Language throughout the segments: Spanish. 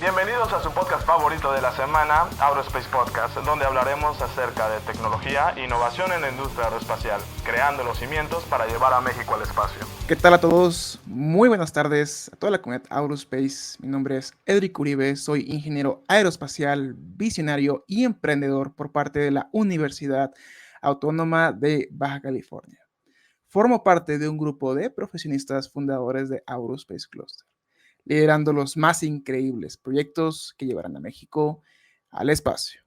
Bienvenidos a su podcast favorito de la semana, Aerospace Podcast, donde hablaremos acerca de tecnología e innovación en la industria aeroespacial, creando los cimientos para llevar a México al espacio. ¿Qué tal a todos? Muy buenas tardes a toda la comunidad Aerospace. Mi nombre es Edric Uribe, soy ingeniero aeroespacial, visionario y emprendedor por parte de la Universidad Autónoma de Baja California. Formo parte de un grupo de profesionistas fundadores de Aerospace Cluster, liderando los más increíbles proyectos que llevarán a México al espacio.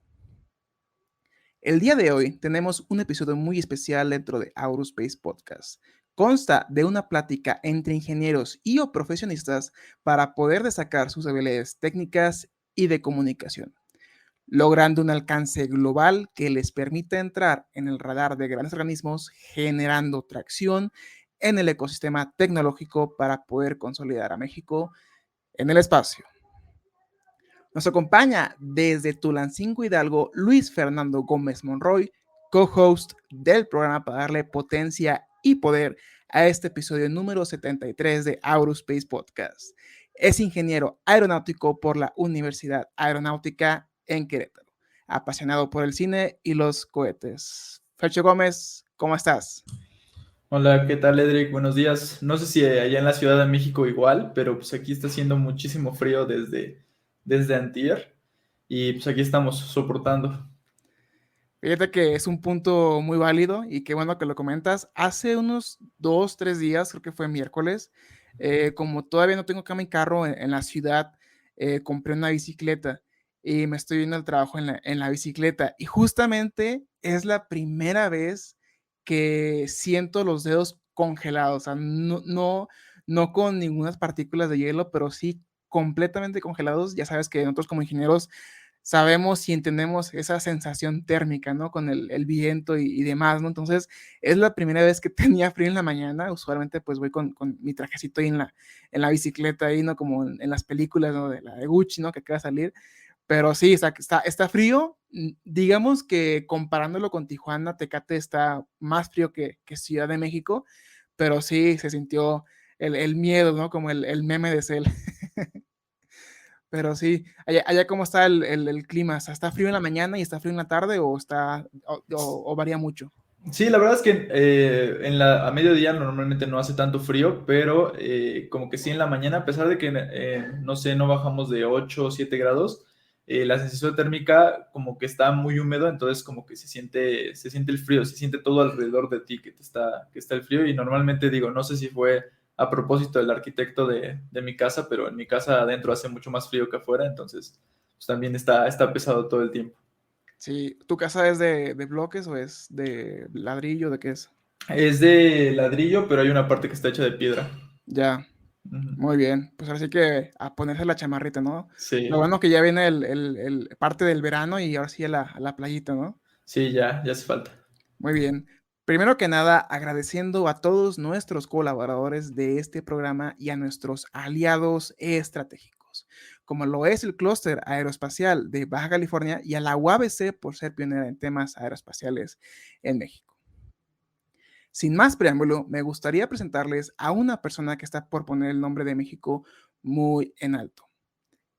El día de hoy tenemos un episodio muy especial dentro de Aerospace Podcast. Consta de una plática entre ingenieros y o profesionistas para poder destacar sus habilidades técnicas y de comunicación, logrando un alcance global que les permita entrar en el radar de grandes organismos, generando tracción en el ecosistema tecnológico para poder consolidar a México en el espacio. Nos acompaña desde Tulancingo Hidalgo Luis Fernando Gómez Monroy, co-host del programa para darle potencia y poder a este episodio número 73 de Aerospace Podcast. Es ingeniero aeronáutico por la Universidad Aeronáutica en Querétaro, apasionado por el cine y los cohetes. Fercho Gómez, ¿cómo estás? Hola, ¿qué tal, Edric? Buenos días. No sé si allá en la Ciudad de México igual, pero pues aquí está haciendo muchísimo frío desde antier y pues aquí estamos soportando. Fíjate que es un punto muy válido y qué bueno que lo comentas. Hace unos 2, 3 días, creo que fue miércoles, como todavía no tengo acá mi carro en la ciudad, compré una bicicleta y me estoy yendo al trabajo en la bicicleta. Y justamente es la primera vez que siento los dedos congelados, o sea, no con ninguna partículas de hielo, pero sí completamente congelados. Ya sabes que nosotros como ingenieros sabemos y entendemos esa sensación térmica, ¿no? Con el viento y demás, ¿no? Entonces, es la primera vez que tenía frío en la mañana. Usualmente, pues voy con mi trajecito ahí en la bicicleta, ahí, ¿no? Como en las películas, ¿no? De la de Gucci, ¿no? Que acaba de salir. Pero sí, está frío. Digamos que comparándolo con Tijuana, Tecate está más frío que Ciudad de México, pero sí se sintió el miedo, ¿no? Como el meme de Cell. Pero sí, allá cómo está el clima, o sea, ¿está frío en la mañana y está frío en la tarde o varía mucho? Sí, la verdad es que a mediodía normalmente no hace tanto frío, pero como que sí en la mañana, a pesar de que, no sé, no bajamos de 8 o 7 grados, la sensación térmica como que está muy húmedo, entonces como que se siente el frío, se siente todo alrededor de ti que está el frío y normalmente digo, no sé si fue a propósito del arquitecto de mi casa, pero en mi casa adentro hace mucho más frío que afuera, entonces pues también está pesado todo el tiempo. Sí, ¿tu casa es de bloques o es de ladrillo? ¿De qué es? Es de ladrillo, pero hay una parte que está hecha de piedra. Ya, Ujú. muy bien. Pues ahora sí que a ponerse la chamarrita, ¿no? Lo Sí, bueno que ya viene el parte del verano y ahora sí a la playita, ¿no? sí, ya hace falta. Muy bien. Primero que nada, agradeciendo a todos nuestros colaboradores de este programa y a nuestros aliados estratégicos, como lo es el Clúster Aeroespacial de Baja California y a la UABC por ser pionera en temas aeroespaciales en México. Sin más preámbulo, me gustaría presentarles a una persona que está por poner el nombre de México muy en alto.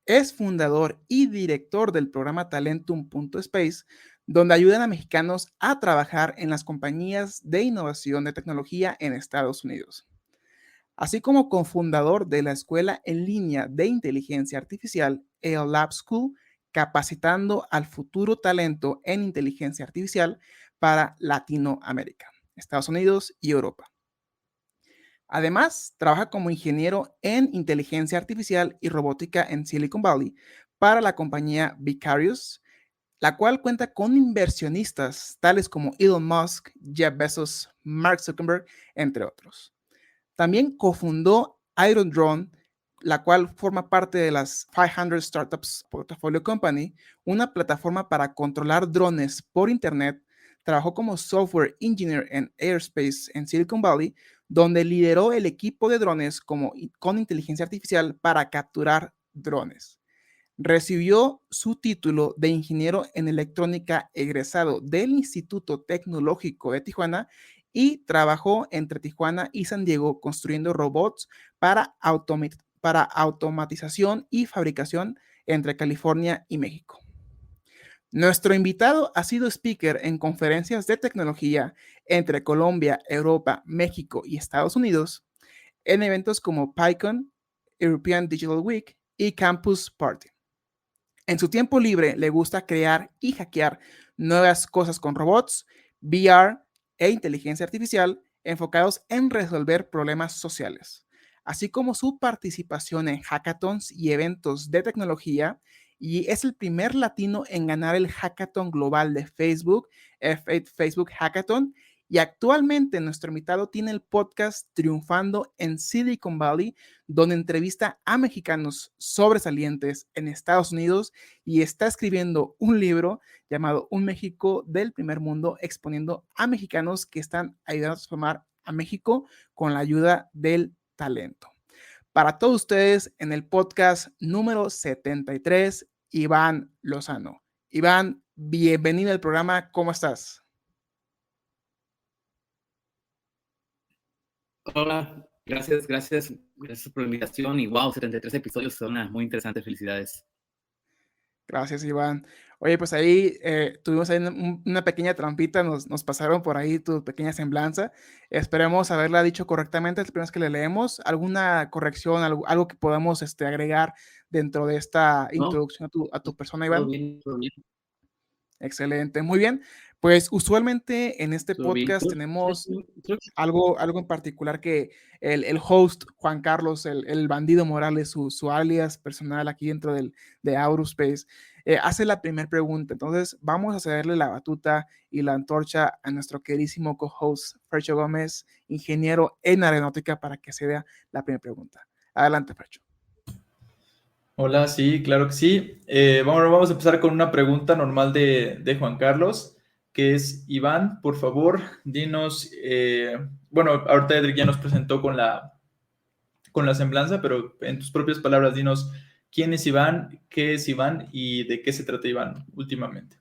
Es fundador y director del programa Talentum.space, donde ayudan a mexicanos a trabajar en las compañías de innovación de tecnología en Estados Unidos, así como cofundador de la Escuela en Línea de Inteligencia Artificial, EO Lab School, capacitando al futuro talento en inteligencia artificial para Latinoamérica, Estados Unidos y Europa. Además, trabaja como ingeniero en inteligencia artificial y robótica en Silicon Valley para la compañía Vicarious, la cual cuenta con inversionistas tales como Elon Musk, Jeff Bezos, Mark Zuckerberg, entre otros. También cofundó Iron Drone, la cual forma parte de las 500 Startups Portfolio Company, una plataforma para controlar drones por Internet. Trabajó como software engineer en Airspace en Silicon Valley, donde lideró el equipo de drones con inteligencia artificial para capturar drones. Recibió su título de ingeniero en electrónica egresado del Instituto Tecnológico de Tijuana y trabajó entre Tijuana y San Diego construyendo robots para automatización y fabricación entre California y México. Nuestro invitado ha sido speaker en conferencias de tecnología entre Colombia, Europa, México y Estados Unidos, en eventos como PyCon, European Digital Week y Campus Party. En su tiempo libre le gusta crear y hackear nuevas cosas con robots, VR e inteligencia artificial enfocados en resolver problemas sociales, así como su participación en hackathons y eventos de tecnología, y es el primer latino en ganar el hackathon global de Facebook, F8 Facebook Hackathon, y actualmente nuestro invitado tiene el podcast Triunfando en Silicon Valley, donde entrevista a mexicanos sobresalientes en Estados Unidos y está escribiendo un libro llamado Un México del Primer Mundo, exponiendo a mexicanos que están ayudando a transformar a México con la ayuda del talento. Para todos ustedes, en el podcast número 73, Iván Lozano. Iván, bienvenido al programa. ¿Cómo estás? Hola, gracias por la invitación y wow, 73 episodios son muy interesantes, felicidades. Gracias, Iván. Oye, pues ahí tuvimos ahí una pequeña trampita, nos pasaron por ahí tu pequeña semblanza. Esperemos haberla dicho correctamente las primeras que le leemos. ¿Alguna corrección, algo que podamos agregar dentro de esta No, introducción a tu persona, todo Iván? bien, todo bien, Excelente, muy bien. Pues usualmente en este todo bien. podcast tenemos Creo que algo en particular que el host, Juan Carlos, el bandido Morales, su alias personal aquí dentro de Aurospace, hace la primera pregunta. Entonces, vamos a cederle la batuta y la antorcha a nuestro queridísimo co-host, Fercho Gómez, ingeniero en aeronáutica, para que se dé la primera pregunta. Adelante, Fercho. Hola, sí, claro que sí. Vamos a empezar con una pregunta normal de Juan Carlos, que es, Iván, por favor, dinos, bueno, ahorita Edric ya nos presentó con la semblanza, pero en tus propias palabras, dinos quién es Iván, qué es Iván y de qué se trata Iván últimamente.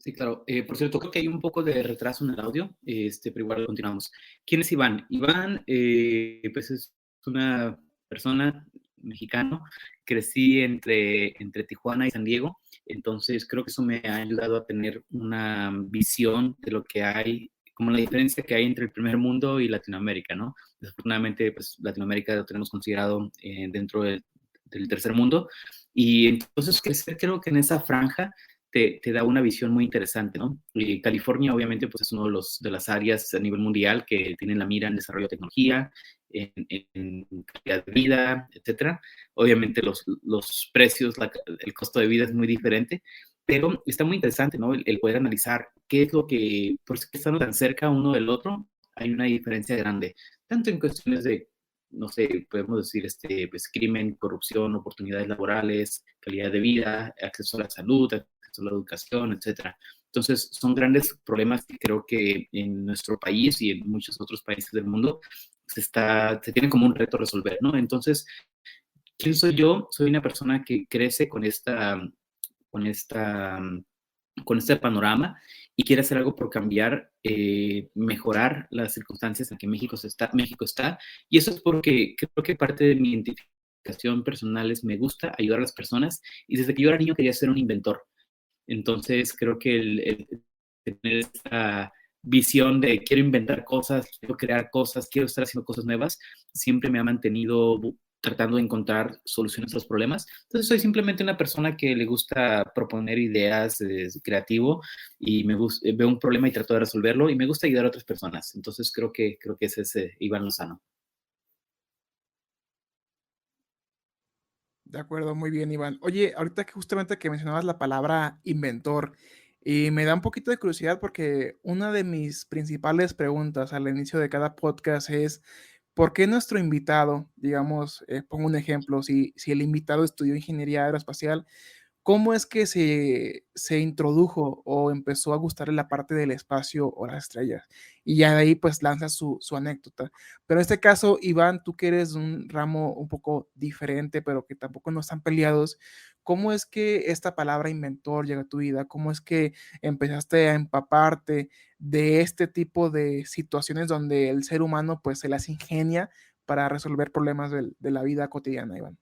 sí, claro. Por cierto, creo que hay un poco de retraso en el audio, pero igual continuamos. ¿Quién es Iván? Iván, pues es una persona mexicano. Crecí entre Tijuana y San Diego, entonces creo que eso me ha ayudado a tener una visión de lo que hay, como la diferencia que hay entre el primer mundo y Latinoamérica, ¿no? Desafortunadamente, pues Latinoamérica lo tenemos considerado dentro del tercer mundo, y entonces crecer creo que en esa franja te da una visión muy interesante, ¿no? Y California, obviamente, pues es uno de las áreas a nivel mundial que tienen la mira en desarrollo de tecnología, en calidad de vida, etcétera. Obviamente los precios, el costo de vida es muy diferente, pero está muy interesante, ¿no? El poder analizar qué es lo que, por qué estando tan cerca uno del otro, hay una diferencia grande, tanto en cuestiones de, no sé, podemos decir, pues, crimen, corrupción, oportunidades laborales, calidad de vida, acceso a la salud, acceso a la educación, etcétera. Entonces, son grandes problemas que creo que en nuestro país y en muchos otros países del mundo se tienen como un reto resolver, ¿no? Entonces, ¿quién soy yo? Soy una persona que crece con esta, con este panorama y quiere hacer algo por cambiar, mejorar las circunstancias en que México está, y eso es porque creo que parte de mi identificación personal es me gusta ayudar a las personas, y desde que yo era niño quería ser un inventor. Entonces creo que el tener esta visión de quiero inventar cosas, quiero crear cosas, quiero estar haciendo cosas nuevas, siempre me ha mantenido tratando de encontrar soluciones a los problemas. Entonces soy simplemente una persona que le gusta proponer ideas, es creativo, y veo un problema y trato de resolverlo, y me gusta ayudar a otras personas. Entonces creo que ese es Iván Lozano. De acuerdo, muy bien, Iván. Oye, ahorita que justamente que mencionabas la palabra inventor, y me da un poquito de curiosidad porque una de mis principales preguntas al inicio de cada podcast es, ¿por qué nuestro invitado, digamos, pongo un ejemplo, si el invitado estudió ingeniería aeroespacial, ¿cómo es que se introdujo o empezó a gustarle la parte del espacio o las estrellas? Y ya de ahí pues lanza su anécdota. Pero en este caso, Iván, tú que eres un ramo un poco diferente, pero que tampoco no están peleados, ¿cómo es que esta palabra inventor llega a tu vida? ¿Cómo es que empezaste a empaparte de este tipo de situaciones donde el ser humano pues se las ingenia para resolver problemas de la vida cotidiana, Iván.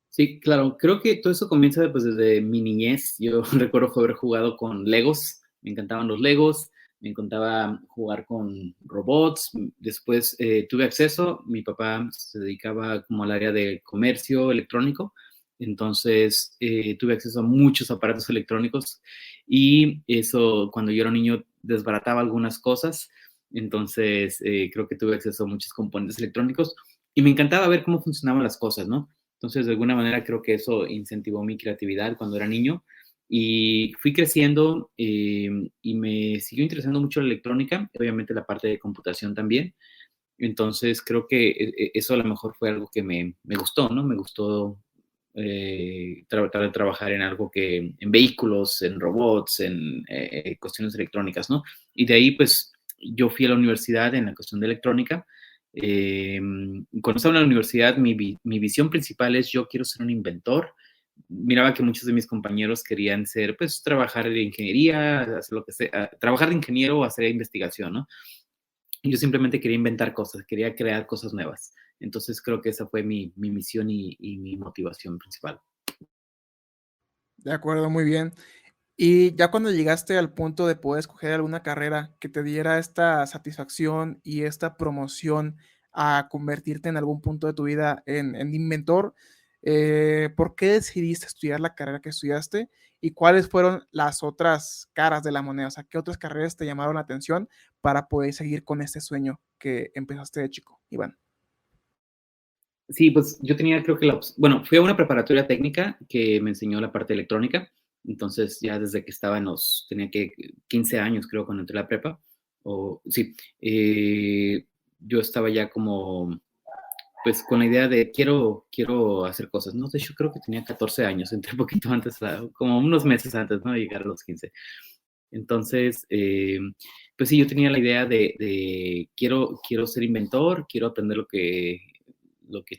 Sí, claro. Creo que todo eso comienza pues, desde mi niñez. Yo recuerdo haber jugado con Legos. Me encantaban los Legos. Me encantaba jugar con robots. Después tuve acceso. Mi papá se dedicaba como al área de comercio electrónico. Entonces tuve acceso a muchos aparatos electrónicos. Y eso, cuando yo era niño, desbarataba algunas cosas. Entonces creo que tuve acceso a muchos componentes electrónicos. Y me encantaba ver cómo funcionaban las cosas, ¿no? Entonces, de alguna manera, creo que eso incentivó mi creatividad cuando era niño. Y fui creciendo y me siguió interesando mucho la electrónica, obviamente la parte de computación también. Entonces, creo que eso a lo mejor fue algo que me gustó, ¿no? Me gustó tratar de trabajar en algo que, en vehículos, en robots, en cuestiones electrónicas, ¿no? Y de ahí, pues, yo fui a la universidad en la cuestión de electrónica. Cuando estaba en la universidad, mi visión principal es yo quiero ser un inventor. Miraba que muchos de mis compañeros querían ser, pues, trabajar en ingeniería, hacer lo que sea, trabajar de ingeniero o hacer investigación, ¿no? Yo simplemente quería inventar cosas, quería crear cosas nuevas. Entonces creo que esa fue mi misión y mi motivación principal. De acuerdo, muy bien. Y ya cuando llegaste al punto de poder escoger alguna carrera que te diera esta satisfacción y esta promoción a convertirte en algún punto de tu vida en inventor, ¿por qué decidiste estudiar la carrera que estudiaste? ¿Y cuáles fueron las otras caras de la moneda? O sea, ¿qué otras carreras te llamaron la atención para poder seguir con este sueño que empezaste de chico, Iván? Sí, pues yo tenía, creo que bueno, fui a una preparatoria técnica que me enseñó la parte electrónica. Entonces, ya desde que estaba tenía que 15 años, creo, cuando entré a la prepa, o sí, yo estaba ya como, pues con la idea de quiero hacer cosas, ¿no? De hecho, creo que tenía 14 años, entré un poquito antes, como unos meses antes, ¿no? De llegar a los 15. Entonces, pues sí, yo tenía la idea de quiero ser inventor, quiero aprender lo que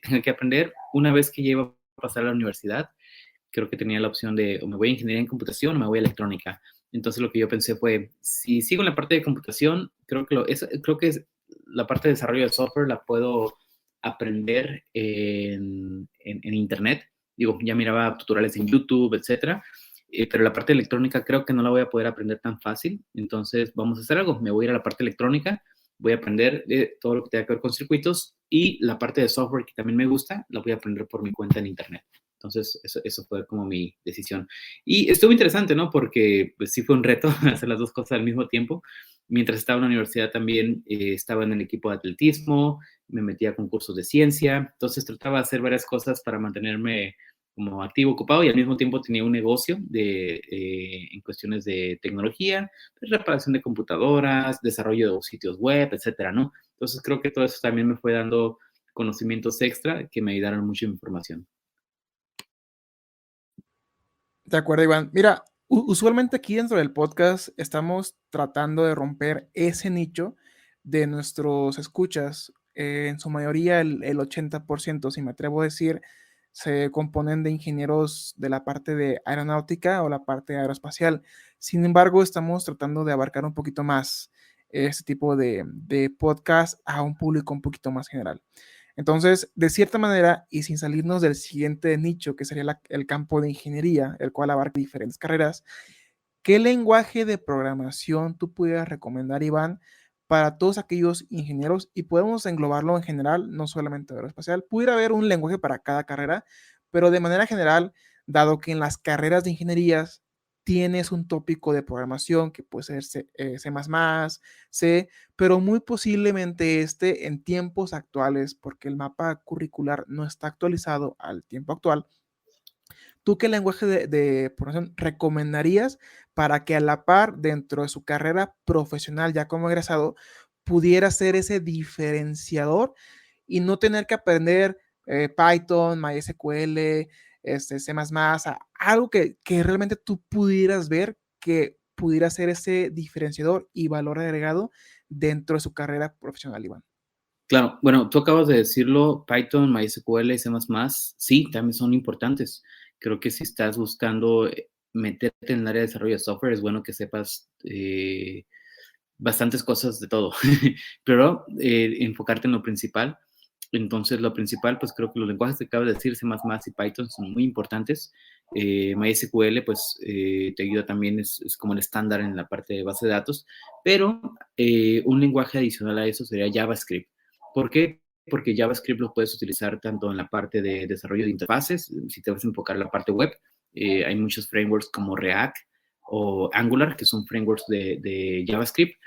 tenga que aprender. Una vez que llego a pasar a la universidad, creo que tenía la opción de o me voy a ingeniería en computación o me voy a electrónica. Entonces lo que yo pensé fue, si sigo en la parte de computación, creo que la parte de desarrollo de software la puedo aprender en internet. Digo, ya miraba tutoriales en YouTube, etcétera. Pero la parte electrónica creo que no la voy a poder aprender tan fácil. Entonces vamos a hacer algo. Me voy a ir a la parte electrónica, voy a aprender todo lo que tenga que ver con circuitos y la parte de software que también me gusta, la voy a aprender por mi cuenta en internet. Entonces, eso fue como mi decisión. Y estuvo interesante, ¿no? Porque pues, sí fue un reto hacer las dos cosas al mismo tiempo. Mientras estaba en la universidad también estaba en el equipo de atletismo, me metía a concursos de ciencia, entonces trataba de hacer varias cosas para mantenerme como activo, ocupado y al mismo tiempo tenía un negocio en cuestiones de tecnología, reparación de computadoras, desarrollo de sitios web, etcétera, ¿no? Entonces creo que todo eso también me fue dando conocimientos extra que me ayudaron mucho en información. De acuerdo, Iván. Mira, usualmente aquí dentro del podcast estamos tratando de romper ese nicho de nuestros escuchas. En su mayoría, el 80%, si me atrevo a decir, se componen de ingenieros de la parte de aeronáutica o la parte aeroespacial. Sin embargo, estamos tratando de abarcar un poquito más este tipo de podcast a un público un poquito más general. Entonces, de cierta manera, y sin salirnos del siguiente nicho, que sería el campo de ingeniería, el cual abarca diferentes carreras, ¿qué lenguaje de programación tú pudieras recomendar, Iván, para todos aquellos ingenieros? Y podemos englobarlo en general, no solamente aeroespacial. Pudiera haber un lenguaje para cada carrera, pero de manera general, dado que en las carreras de ingenierías tienes un tópico de programación que puede ser C++, C, pero muy posiblemente en tiempos actuales, porque el mapa curricular no está actualizado al tiempo actual. ¿Tú qué lenguaje de programación recomendarías para que a la par dentro de su carrera profesional ya como egresado pudiera ser ese diferenciador y no tener que aprender Python, MySQL, C++, algo que realmente tú pudieras ver que pudiera ser ese diferenciador y valor agregado dentro de su carrera profesional, Iván? Claro, bueno, tú acabas de decirlo, Python, MySQL, C++, sí, también son importantes. Creo que si estás buscando meterte en el área de desarrollo de software, es bueno que sepas bastantes cosas de todo, pero enfocarte en lo principal. Entonces, lo principal, pues creo que los lenguajes que acabo de decir, C++ y Python, son muy importantes. MySQL, pues te ayuda también, es como el estándar en la parte de base de datos, pero un lenguaje adicional a eso sería JavaScript. ¿Por qué? Porque JavaScript lo puedes utilizar tanto en la parte de desarrollo de interfaces, si te vas a enfocar en la parte web, hay muchos frameworks como React o Angular, que son frameworks de JavaScript.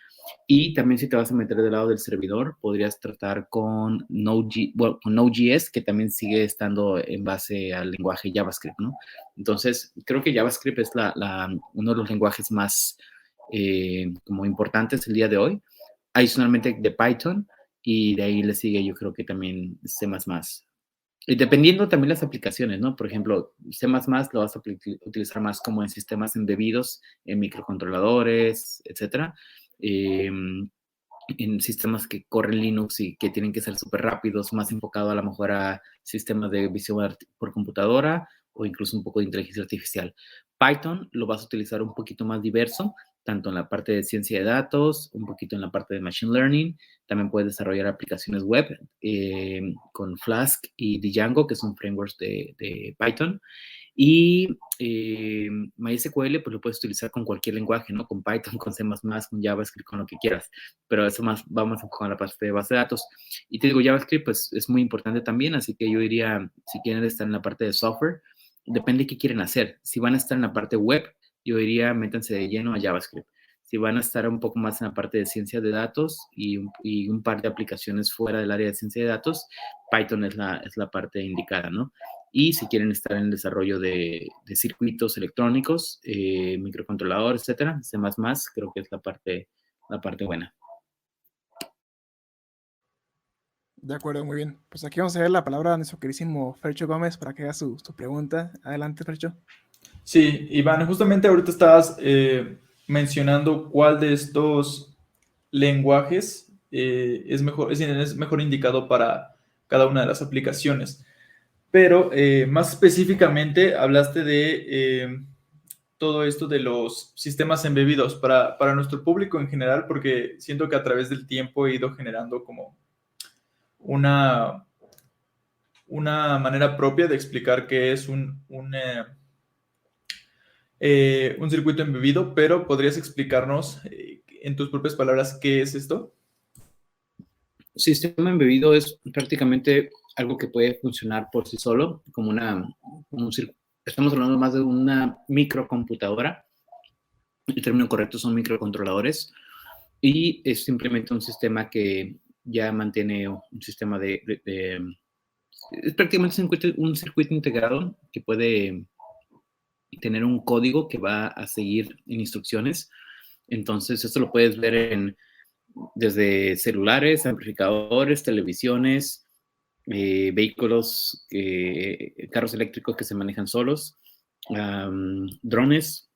Y también si te vas a meter del lado del servidor, podrías tratar con Node.js, que también sigue estando en base al lenguaje JavaScript, ¿no? Entonces, creo que JavaScript es uno de los lenguajes más como importantes el día de hoy. Adicionalmente de Python, y de ahí le sigue yo creo que también C++. Y dependiendo también las aplicaciones, ¿no? Por ejemplo, C++ lo vas a utilizar más como en sistemas embebidos, en microcontroladores, etcétera. En sistemas que corren Linux y que tienen que ser súper rápidos, más enfocado a lo mejor a sistemas de visión por computadora o incluso un poco de inteligencia artificial. Python lo vas a utilizar un poquito más diverso, tanto en la parte de ciencia de datos, un poquito en la parte de machine learning. También puedes desarrollar aplicaciones web con Flask y Django, que son frameworks de Python. Y MySQL, pues lo puedes utilizar con cualquier lenguaje, ¿no? Con Python, con C++, con JavaScript, con lo que quieras. Pero eso más, vamos a enfocar en la parte de base de datos. Y te digo, JavaScript, pues es muy importante también, así que yo diría, si quieren estar en la parte de software, depende de qué quieren hacer. Si van a estar en la parte web, yo diría, métanse de lleno a JavaScript. Si van a estar un poco más en la parte de ciencia de datos y un par de aplicaciones fuera del área de ciencia de datos, Python es la parte indicada, ¿no? Y si quieren estar en el desarrollo de circuitos electrónicos, microcontroladores, etcétera, C++, creo que es la parte buena. De acuerdo, muy bien. Pues aquí vamos a ver la palabra a nuestro queridísimo Fercho Gómez para que haga su pregunta. Adelante, Fercho. Sí, Iván, justamente ahorita estabas mencionando cuál de estos lenguajes es mejor indicado para cada una de las aplicaciones. Pero más específicamente hablaste de todo esto de los sistemas embebidos para nuestro público en general, porque siento que a través del tiempo he ido generando como una manera propia de explicar qué es un circuito embebido, pero ¿podrías explicarnos en tus propias palabras qué es esto? Sistema embebido es prácticamente algo que puede funcionar por sí solo, como estamos hablando más de una microcomputadora. El término correcto son microcontroladores, y es simplemente un sistema que ya mantiene un sistema es prácticamente un circuito integrado que puede tener un código que va a seguir en instrucciones. Entonces, esto lo puedes ver desde celulares, amplificadores, televisiones, vehículos, carros eléctricos que se manejan solos, drones,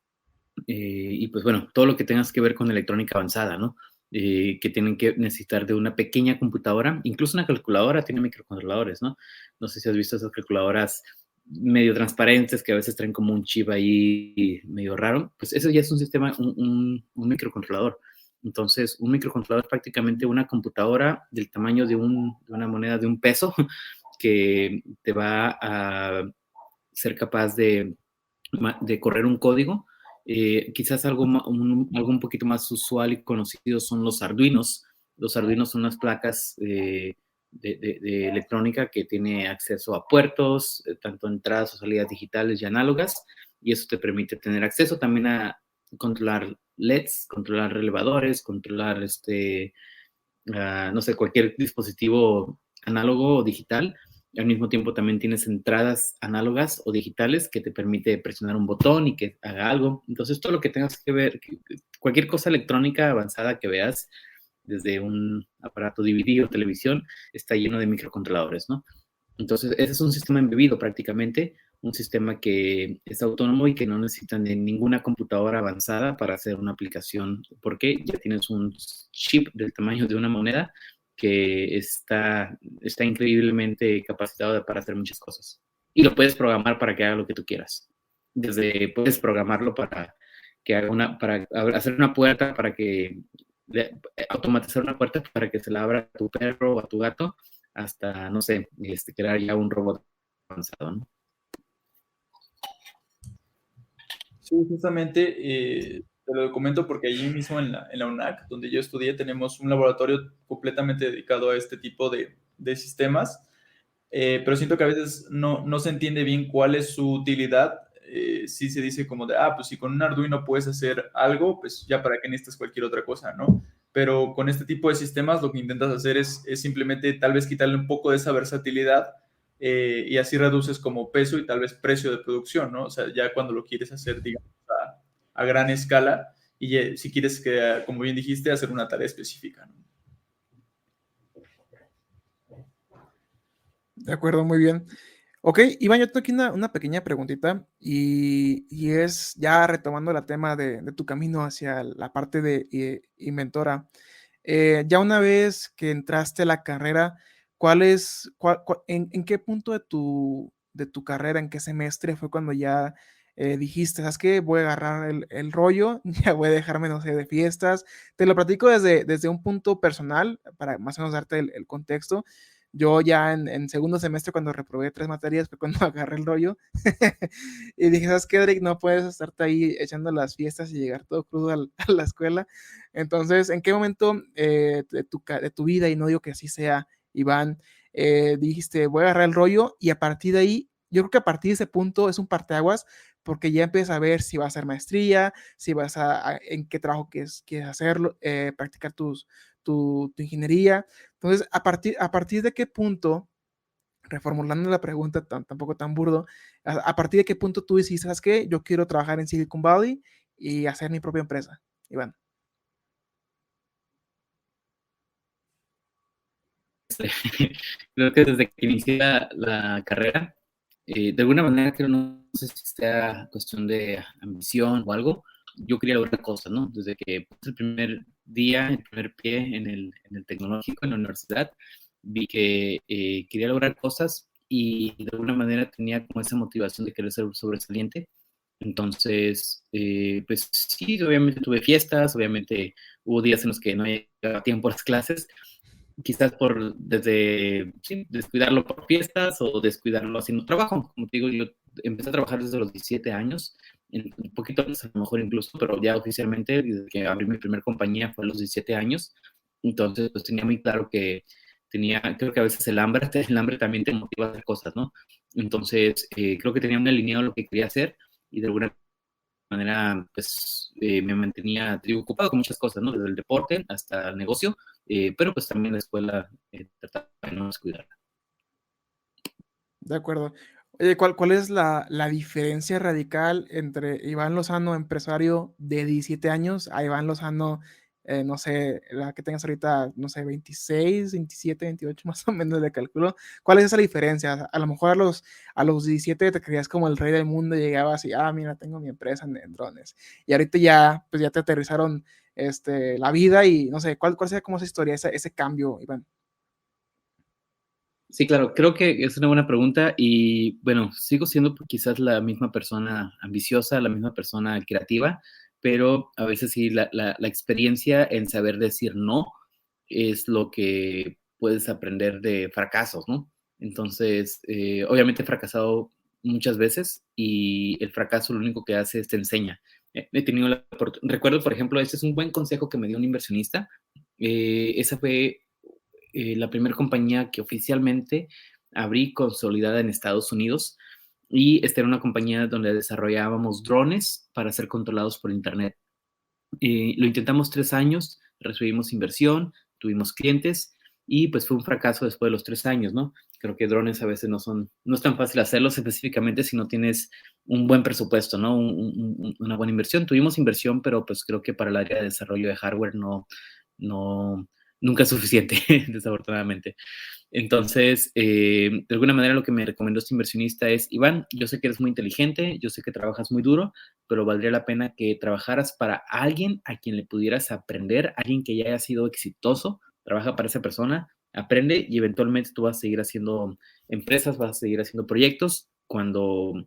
y pues bueno, todo lo que tengas que ver con electrónica avanzada, ¿no? Que tienen que necesitar de una pequeña computadora, incluso una calculadora tiene microcontroladores, ¿no? No sé si has visto esas calculadoras medio transparentes que a veces traen como un chip ahí medio raro, pues eso ya es un sistema, un microcontrolador. Entonces, un microcontrolador es prácticamente una computadora del tamaño de una moneda de un peso que te va a ser capaz de correr un código. Quizás algo un poquito más usual y conocido son los Arduinos. Los Arduinos son unas placas de electrónica que tiene acceso a puertos, tanto entradas o salidas digitales y análogas, y eso te permite tener acceso también a controlar LEDs, controlar relevadores, controlar no sé, cualquier dispositivo análogo o digital. Al mismo tiempo también tienes entradas análogas o digitales que te permite presionar un botón y que haga algo. Entonces, todo lo que tengas que ver, cualquier cosa electrónica avanzada que veas, desde un aparato DVD o televisión, está lleno de microcontroladores, ¿no? Entonces, ese es un sistema embebido prácticamente, un sistema que es autónomo y que no necesitan de ninguna computadora avanzada para hacer una aplicación, porque ya tienes un chip del tamaño de una moneda que está increíblemente capacitado para hacer muchas cosas. Y lo puedes programar para que haga lo que tú quieras. Puedes programarlo para que haga para hacer una puerta, automatizar una puerta para que se la abra a tu perro o a tu gato, hasta, no sé, crear ya un robot avanzado, ¿no? Sí, justamente te lo comento porque allí mismo en la UNAC, donde yo estudié, tenemos un laboratorio completamente dedicado a este tipo de sistemas, pero siento que a veces no se entiende bien cuál es su utilidad. Sí se dice como de, pues si con un Arduino puedes hacer algo, pues ya para qué necesitas cualquier otra cosa, ¿no? Pero con este tipo de sistemas lo que intentas hacer es simplemente tal vez quitarle un poco de esa versatilidad y así reduces como peso y tal vez precio de producción, ¿no? O sea, ya cuando lo quieres hacer, digamos, a gran escala y si quieres que, como bien dijiste, hacer una tarea específica, ¿no? De acuerdo, muy bien. Ok, Iván, yo tengo aquí una pequeña preguntita y es ya retomando el tema de tu camino hacia la parte de inventora. Ya una vez que entraste a la carrera, en qué punto de tu carrera, en qué semestre fue cuando ya dijiste, ¿sabes qué? Voy a agarrar el rollo, ya voy a dejarme, no sé, de fiestas. Te lo platico desde un punto personal, para más o menos darte el contexto. Yo ya en segundo semestre, cuando reprobé 3 materias, fue cuando agarré el rollo. Y dije, ¿sabes qué, Drake? No puedes estarte ahí echando las fiestas y llegar todo crudo a la escuela. Entonces, ¿en qué momento de tu vida, y no digo que así sea, Iván, dijiste, voy a agarrar el rollo? Y a partir de ahí, yo creo que a partir de ese punto es un parteaguas, porque ya empiezas a ver si vas a hacer maestría, si vas en qué trabajo quieres hacerlo, practicar tu ingeniería. Entonces, a partir de qué punto, reformulando la pregunta tampoco tan burdo, a partir de qué punto tú dices, ¿sabes qué? Yo quiero trabajar en Silicon Valley y hacer mi propia empresa, Iván. Creo que desde que inicié la carrera, de alguna manera, creo, no sé si sea cuestión de ambición o algo, yo quería lograr cosas, ¿no? Desde que puse el primer día, el primer pie en el tecnológico, en la universidad, vi que quería lograr cosas y de alguna manera tenía como esa motivación de querer ser sobresaliente. Entonces, pues sí, obviamente tuve fiestas, obviamente hubo días en los que no llegaba a tiempo a las clases, quizás por descuidarlo por fiestas o descuidarlo haciendo trabajo. Como te digo, yo empecé a trabajar desde los 17 años, un poquito antes a lo mejor incluso, pero ya oficialmente, desde que abrí mi primera compañía fue a los 17 años. Entonces, pues tenía muy claro que creo que a veces el hambre también te motiva a hacer cosas, ¿no? Entonces, creo que tenía muy alineado lo que quería hacer y de alguna manera, pues me mantenía, digo, ocupado con muchas cosas, ¿no? Desde el deporte hasta el negocio, pero pues también la escuela trataba de no descuidarla. De acuerdo. Oye, ¿cuál es la diferencia radical entre Iván Lozano, empresario de 17 años, a Iván Lozano, no sé, la que tengas ahorita, no sé, 26, 27, 28, más o menos le calculo? ¿Cuál es esa diferencia? A lo mejor a los 17 te creías como el rey del mundo y llegabas y, mira, tengo mi empresa en drones. Y ahorita ya, pues ya te aterrizaron la vida y no sé, ¿cuál sería como esa historia, ese cambio, Iván? Sí, claro, creo que es una buena pregunta y bueno, sigo siendo quizás la misma persona ambiciosa, la misma persona creativa, pero a veces sí la experiencia en saber decir no es lo que puedes aprender de fracasos, ¿no? Entonces, obviamente he fracasado muchas veces y el fracaso lo único que hace es te enseña. He tenido recuerdo, por ejemplo, este es un buen consejo que me dio un inversionista. Esa fue la primera compañía que oficialmente abrí consolidada en Estados Unidos y esta era una compañía donde desarrollábamos drones para ser controlados por Internet. Lo intentamos 3 años, recibimos inversión, tuvimos clientes y pues fue un fracaso después de los 3 años, ¿no? Creo que drones a veces no es tan fácil hacerlos específicamente si no tienes un buen presupuesto, ¿no? Una buena inversión. Tuvimos inversión, pero pues creo que para el área de desarrollo de hardware no, nunca es suficiente, desafortunadamente. Entonces, de alguna manera lo que me recomendó este inversionista es, Iván, yo sé que eres muy inteligente, yo sé que trabajas muy duro, pero valdría la pena que trabajaras para alguien a quien le pudieras aprender, alguien que ya haya sido exitoso, trabaja para esa persona, aprende y eventualmente tú vas a seguir haciendo empresas, vas a seguir haciendo proyectos cuando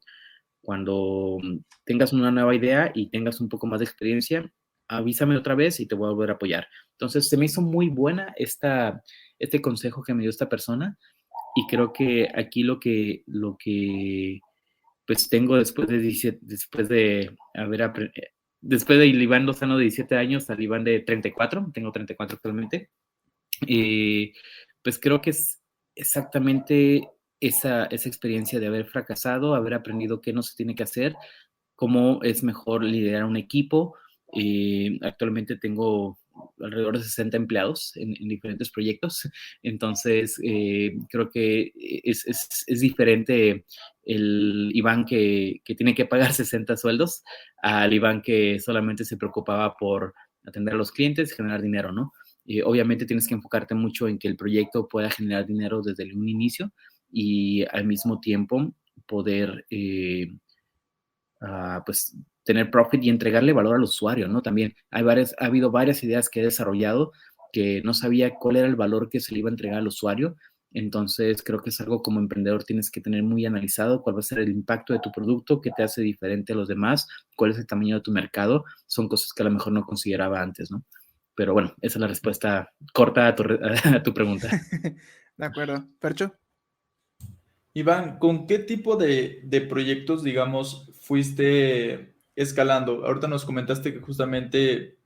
tengas una nueva idea y tengas un poco más de experiencia, avísame otra vez y te voy a volver a apoyar. Entonces, se me hizo muy buena este consejo que me dio esta persona y creo que aquí lo que pues tengo después de 17, después de Iván Lozano de 17 años al Iván de 34, tengo 34 actualmente, pues creo que es exactamente esa experiencia de haber fracasado, haber aprendido qué no se tiene que hacer, cómo es mejor liderar un equipo. Actualmente tengo alrededor de 60 empleados en diferentes proyectos, entonces creo que es diferente el Iván que tiene que pagar 60 sueldos al Iván que solamente se preocupaba por atender a los clientes y generar dinero, ¿no? Obviamente tienes que enfocarte mucho en que el proyecto pueda generar dinero desde un inicio y al mismo tiempo poder pues tener profit y entregarle valor al usuario, ¿no? También ha habido varias ideas que he desarrollado que no sabía cuál era el valor que se le iba a entregar al usuario. Entonces, creo que es algo como emprendedor tienes que tener muy analizado cuál va a ser el impacto de tu producto, qué te hace diferente a los demás, cuál es el tamaño de tu mercado. Son cosas que a lo mejor no consideraba antes, ¿no? Pero bueno, esa es la respuesta corta a tu pregunta. De acuerdo. Percho. Iván, ¿con qué tipo de proyectos, digamos, fuiste escalando? Ahorita nos comentaste que justamente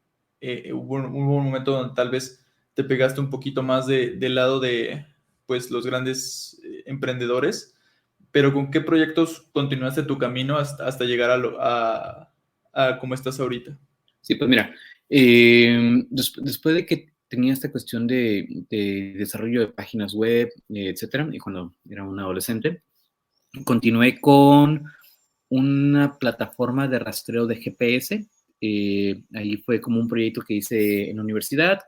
hubo un momento donde tal vez te pegaste un poquito más del lado de, pues, los grandes emprendedores, pero ¿con qué proyectos continuaste tu camino hasta llegar a cómo estás ahorita? Sí, pues mira, después de que tenía esta cuestión de desarrollo de páginas web, etcétera, y cuando era un adolescente, continué con una plataforma de rastreo de GPS. Ahí fue como un proyecto que hice en la universidad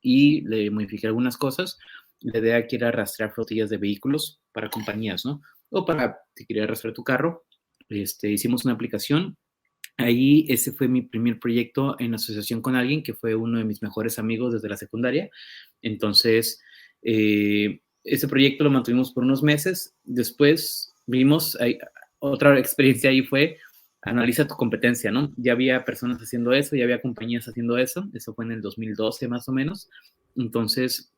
y le modifiqué algunas cosas. La idea aquí era rastrear flotillas de vehículos para compañías, ¿no? O para, si querías rastrear tu carro, hicimos una aplicación. Ahí ese fue mi primer proyecto en asociación con alguien que fue uno de mis mejores amigos desde la secundaria. Entonces, ese proyecto lo mantuvimos por unos meses. Después vimos, otra experiencia ahí fue, analiza tu competencia, ¿no? Ya había personas haciendo eso, ya había compañías haciendo eso. Eso fue en el 2012 más o menos. Entonces,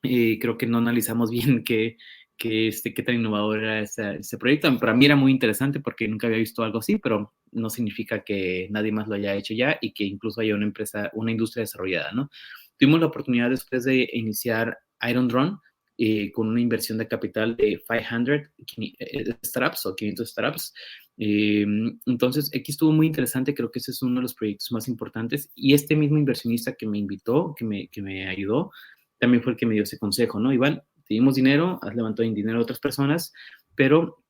creo que no analizamos bien qué tan innovador era ese proyecto. Para mí era muy interesante porque nunca había visto algo así, pero no significa que nadie más lo haya hecho ya y que incluso haya una industria desarrollada, ¿no? Tuvimos la oportunidad después de iniciar Iron Drone con una inversión de capital de 500 startups o 500 startups. Entonces, aquí estuvo muy interesante, creo que ese es uno de los proyectos más importantes y este mismo inversionista que me invitó, que me ayudó, también fue el que me dio ese consejo, ¿no? Iván, te dimos dinero, has levantado dinero a otras personas, pero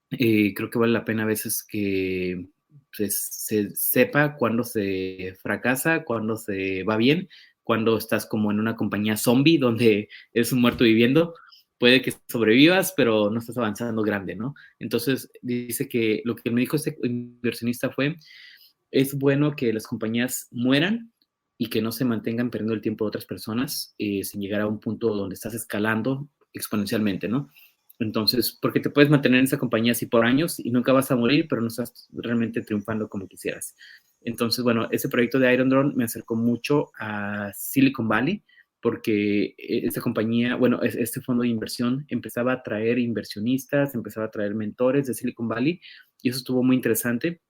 creo que vale la pena a veces que pues, se sepa cuándo se fracasa, cuándo se va bien, cuando estás como en una compañía zombie donde eres un muerto viviendo, puede que sobrevivas, pero no estás avanzando grande, ¿no? Entonces, dice que lo que me dijo este inversionista fue, es bueno que las compañías mueran y que no se mantengan perdiendo el tiempo de otras personas sin llegar a un punto donde estás escalando exponencialmente, ¿no? Entonces, porque te puedes mantener en esa compañía así por años y nunca vas a morir, pero no estás realmente triunfando como quisieras. Entonces, bueno, ese proyecto de Iron Drone me acercó mucho a Silicon Valley porque esta compañía, bueno, este fondo de inversión empezaba a traer inversionistas, empezaba a traer mentores de Silicon Valley y eso estuvo muy interesante.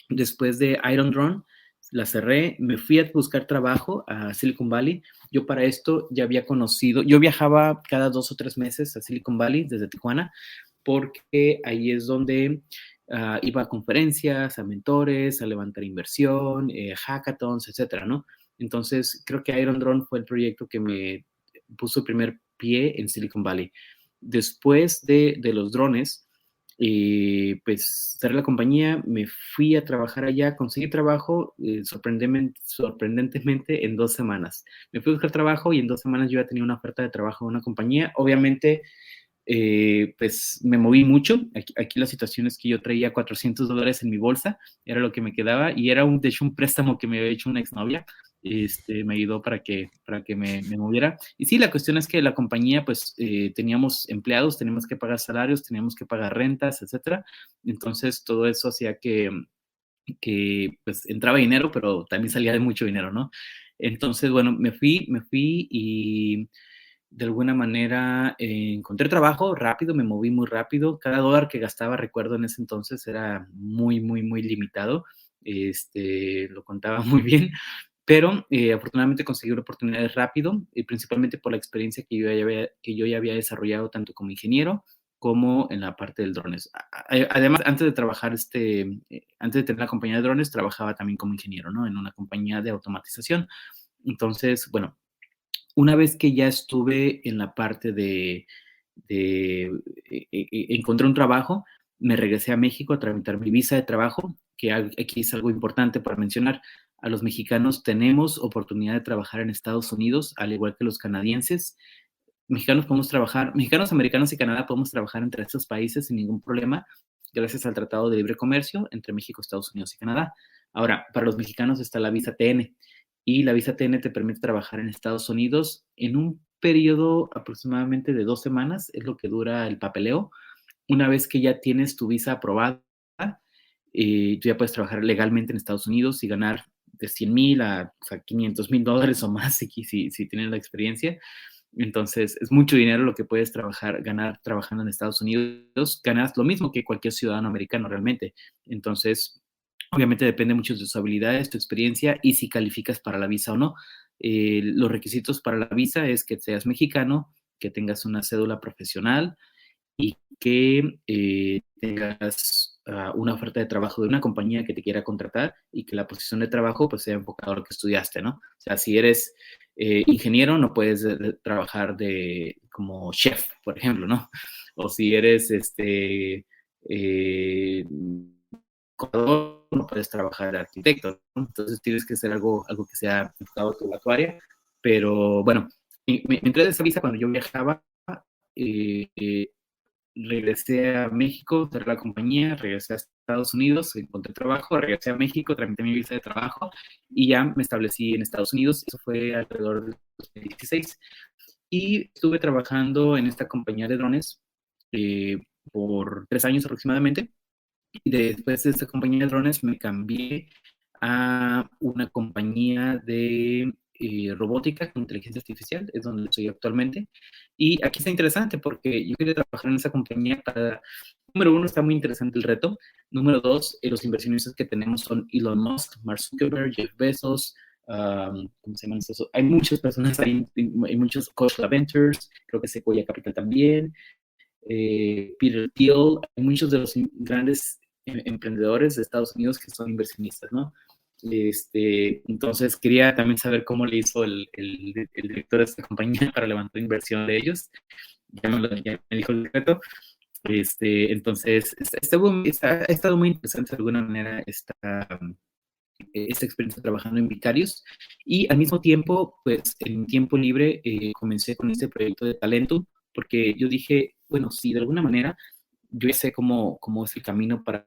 Después de Iron Drone, la cerré, me fui a buscar trabajo a Silicon Valley. Yo para esto ya había conocido, yo viajaba cada 2 o 3 meses a Silicon Valley desde Tijuana, porque ahí es donde iba a conferencias, a mentores, a levantar inversión, hackathons, etcétera, ¿no? Entonces, creo que Iron Drone fue el proyecto que me puso el primer pie en Silicon Valley. Después de los drones, pues cerré la compañía, me fui a trabajar allá, conseguí trabajo sorprendentemente en 2 semanas. Me fui a buscar trabajo y en 2 semanas yo ya tenía una oferta de trabajo en una compañía. Obviamente, pues me moví mucho. Aquí la situación es que yo traía $400 en mi bolsa, era lo que me quedaba y era de hecho un préstamo que me había hecho una exnovia. Me ayudó para que me moviera. Y sí, la cuestión es que la compañía, pues teníamos empleados, teníamos que pagar salarios, teníamos que pagar rentas, etcétera. Entonces, todo eso hacía que que pues entraba dinero, pero también salía de mucho dinero, ¿no? Entonces, bueno, me fui y de alguna manera encontré trabajo rápido, me moví muy rápido. Cada dólar que gastaba, recuerdo en ese entonces, era muy limitado. Lo contaba muy bien, pero afortunadamente conseguí oportunidades rápido, y principalmente por la experiencia que yo ya había desarrollado tanto como ingeniero como en la parte del drones. Además, antes de trabajar, antes de tener la compañía de drones, trabajaba también como ingeniero, ¿no? En una compañía de automatización. Entonces, bueno, una vez que ya estuve en la parte encontré un trabajo, me regresé a México a tramitar mi visa de trabajo, que aquí es algo importante para mencionar. A los mexicanos tenemos oportunidad de trabajar en Estados Unidos, al igual que los canadienses. Mexicanos, americanos y Canadá podemos trabajar entre estos países sin ningún problema, gracias al Tratado de Libre Comercio entre México, Estados Unidos y Canadá. Ahora, para los mexicanos está la visa TN, y la visa TN te permite trabajar en Estados Unidos en un periodo aproximadamente de 2 semanas, es lo que dura el papeleo. Una vez que ya tienes tu visa aprobada, tú ya puedes trabajar legalmente en Estados Unidos y ganar de 100,000 a, o sea, $500,000 o más si tienes la experiencia. Entonces, es mucho dinero lo que puedes ganar trabajando en Estados Unidos. Ganas lo mismo que cualquier ciudadano americano realmente. Entonces, obviamente depende mucho de tus habilidades, tu experiencia y si calificas para la visa o no. Los requisitos para la visa es que seas mexicano, que tengas una cédula profesional y que tengas una oferta de trabajo de una compañía que te quiera contratar y que la posición de trabajo pues sea enfocada a lo que estudiaste, ¿no? O sea, si eres ingeniero, no puedes trabajar como chef, por ejemplo, ¿no? O si eres contador, no puedes trabajar de arquitecto, ¿no? Entonces tienes que hacer algo que sea enfocado a tu área. Pero bueno, me entré de esa visa cuando yo viajaba. eh, eh, Regresé a México, cerré la compañía, regresé a Estados Unidos, encontré trabajo, regresé a México, tramité mi visa de trabajo y ya me establecí en Estados Unidos. Eso fue alrededor de 2016. Y estuve trabajando en esta compañía de drones eh, por 3 años aproximadamente. Y después de esta compañía de drones me cambié a una compañía de robótica con inteligencia artificial, es donde estoy actualmente. Y aquí está interesante porque yo quería trabajar en esa compañía para, número uno, está muy interesante el reto. Número dos, los inversionistas que tenemos son Elon Musk, Mark Zuckerberg, Jeff Bezos, ¿cómo se llaman estos? Hay muchas personas, hay muchos Coachella Ventures, creo que Sequoia Capital también, Peter Thiel, hay muchos de los grandes emprendedores de Estados Unidos que son inversionistas, ¿no? Entonces quería también saber cómo le hizo el director de esta compañía para levantar inversión de ellos. Ya me dijo el secreto. Entonces, ha estado muy interesante de alguna manera esta experiencia trabajando en Vicarious, y al mismo tiempo, pues en tiempo libre comencé con este proyecto de talento, porque yo dije, bueno, si de alguna manera yo ya sé cómo es el camino para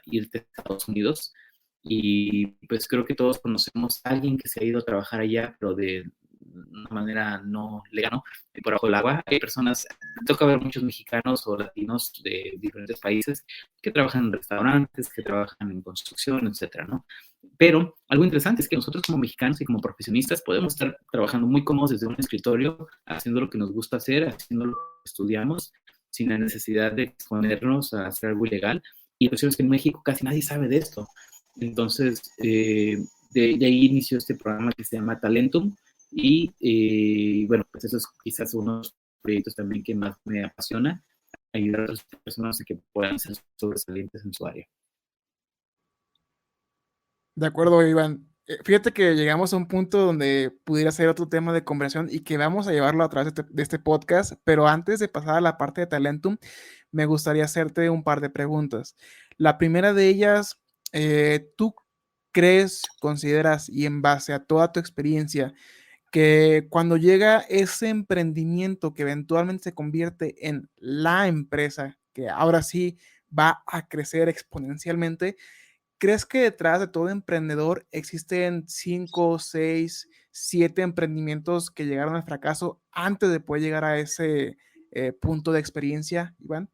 irte a Estados Unidos, y pues creo que todos conocemos a alguien que se ha ido a trabajar allá, pero de una manera no legal, ¿no? Por abajo del agua. Hay personas, me toca ver muchos mexicanos o latinos de diferentes países que trabajan en restaurantes, que trabajan en construcción, etcétera, ¿no? Pero algo interesante es que nosotros como mexicanos y como profesionistas podemos estar trabajando muy cómodos desde un escritorio, haciendo lo que nos gusta hacer, haciendo lo que estudiamos, sin la necesidad de exponernos a hacer algo ilegal. Y la cuestión es que en México casi nadie sabe de esto. Entonces, de ahí inició este programa que se llama Talentum. Y bueno, pues eso es quizás uno de los proyectos también que más me apasiona, ayudar a otras personas a que puedan ser sobresalientes en su área. De acuerdo, Iván. Fíjate que llegamos a un punto donde pudiera ser otro tema de conversación y que vamos a llevarlo a través de este podcast, pero antes de pasar a la parte de Talentum, me gustaría hacerte un par de preguntas. La primera de ellas, ¿tú crees, consideras y en base a toda tu experiencia que cuando llega ese emprendimiento que eventualmente se convierte en la empresa, que ahora sí va a crecer exponencialmente, ¿crees que detrás de todo emprendedor existen 5, 6, 7 emprendimientos que llegaron al fracaso antes de poder llegar a ese punto de experiencia, Iván? 。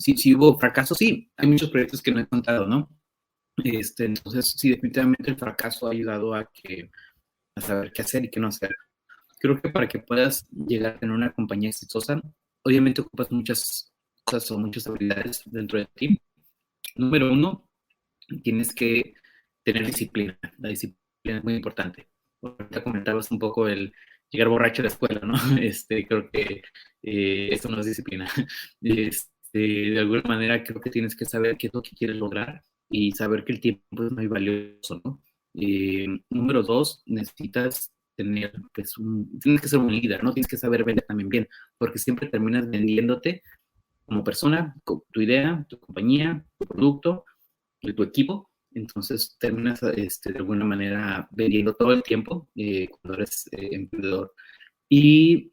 si hubo fracaso, sí, hay muchos proyectos que no he contado, ¿no? Entonces, sí, definitivamente el fracaso ha ayudado a saber qué hacer y qué no hacer. Creo que para que puedas llegar a tener una compañía exitosa, obviamente ocupas muchas cosas o muchas habilidades dentro de ti. Número uno, tienes que tener disciplina. La disciplina es muy importante. Ahorita comentabas un poco el llegar borracho a la escuela, ¿no? Creo que esto no es disciplina. De alguna manera creo que tienes que saber qué es lo que quieres lograr y saber que el tiempo es muy valioso, ¿no? Número dos, necesitas tener, pues, tienes que ser un líder, ¿no? Tienes que saber vender también bien, porque siempre terminas vendiéndote como persona, con tu idea, tu compañía, tu producto, de tu equipo. Entonces terminas de alguna manera vendiendo todo el tiempo cuando eres emprendedor. Y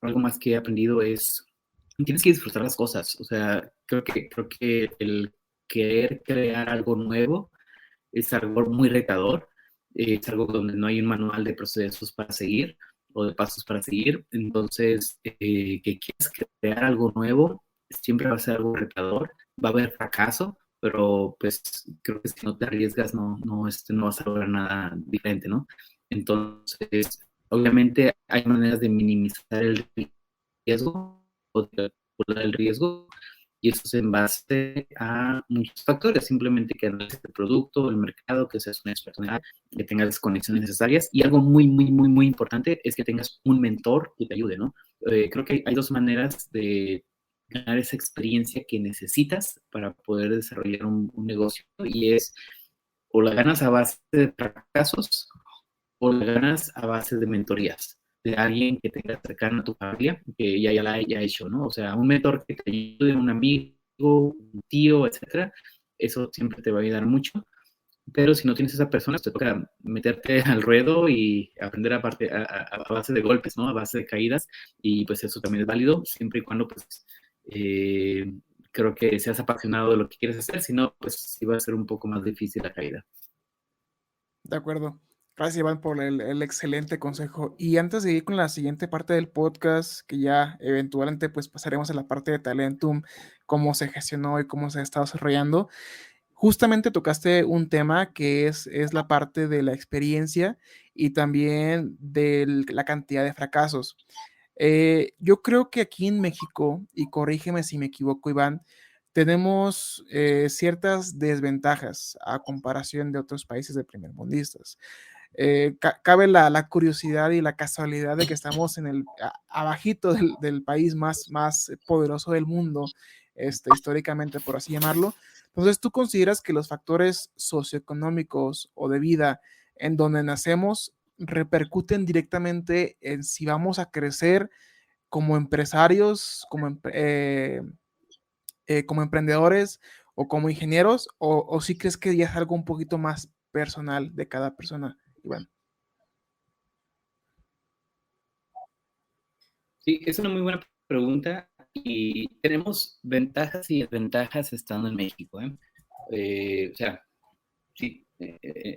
algo más que he aprendido es, tienes que disfrutar las cosas. O sea, creo que el querer crear algo nuevo es algo muy retador. Es algo donde no hay un manual de procesos para seguir o de pasos para seguir. Entonces, que quieras crear algo nuevo, siempre va a ser algo retador. Va a haber fracaso, pero pues creo que si no te arriesgas no vas a lograr nada diferente, ¿no? Entonces, obviamente hay maneras de minimizar el riesgo o de calcular el riesgo, y eso es en base a muchos factores, simplemente que analices el producto, el mercado, que seas un experto en área, que tengas las conexiones necesarias, y algo muy, muy, muy, muy importante es que tengas un mentor que te ayude, ¿no? Creo que hay dos maneras de ganar esa experiencia que necesitas para poder desarrollar un negocio, y es o la ganas a base de fracasos o la ganas a base de mentorías, de alguien que tenga cercano a tu familia, que ya la haya hecho, ¿no? O sea, un mentor que te ayude, un amigo, un tío, etcétera, eso siempre te va a ayudar mucho. Pero si no tienes esa persona, te toca meterte al ruedo y aprender a base de golpes, ¿no? A base de caídas, y pues eso también es válido, siempre y cuando, pues, eh, creo que seas apasionado de lo que quieres hacer, si no, pues sí va a ser un poco más difícil la caída. De acuerdo. Gracias, Iván, por el excelente consejo. Y antes de ir con la siguiente parte del podcast, que ya eventualmente pues pasaremos a la parte de Talentum, cómo se gestionó y cómo se está desarrollando, justamente tocaste un tema que es la parte de la experiencia y también de la cantidad de fracasos. Yo creo que aquí en México, y corrígeme si me equivoco, Iván, tenemos ciertas desventajas a comparación de otros países de primermundistas. Cabe la curiosidad y la casualidad de que estamos en abajito del país más poderoso del mundo, históricamente, por así llamarlo. Entonces, ¿tú consideras que los factores socioeconómicos o de vida en donde nacemos repercuten directamente en si vamos a crecer como empresarios, como emprendedores o como ingenieros, o si crees que ya es algo un poquito más personal de cada persona, Iván? Sí, es una muy buena pregunta y tenemos ventajas y desventajas estando en México, ¿eh? O sea, sí,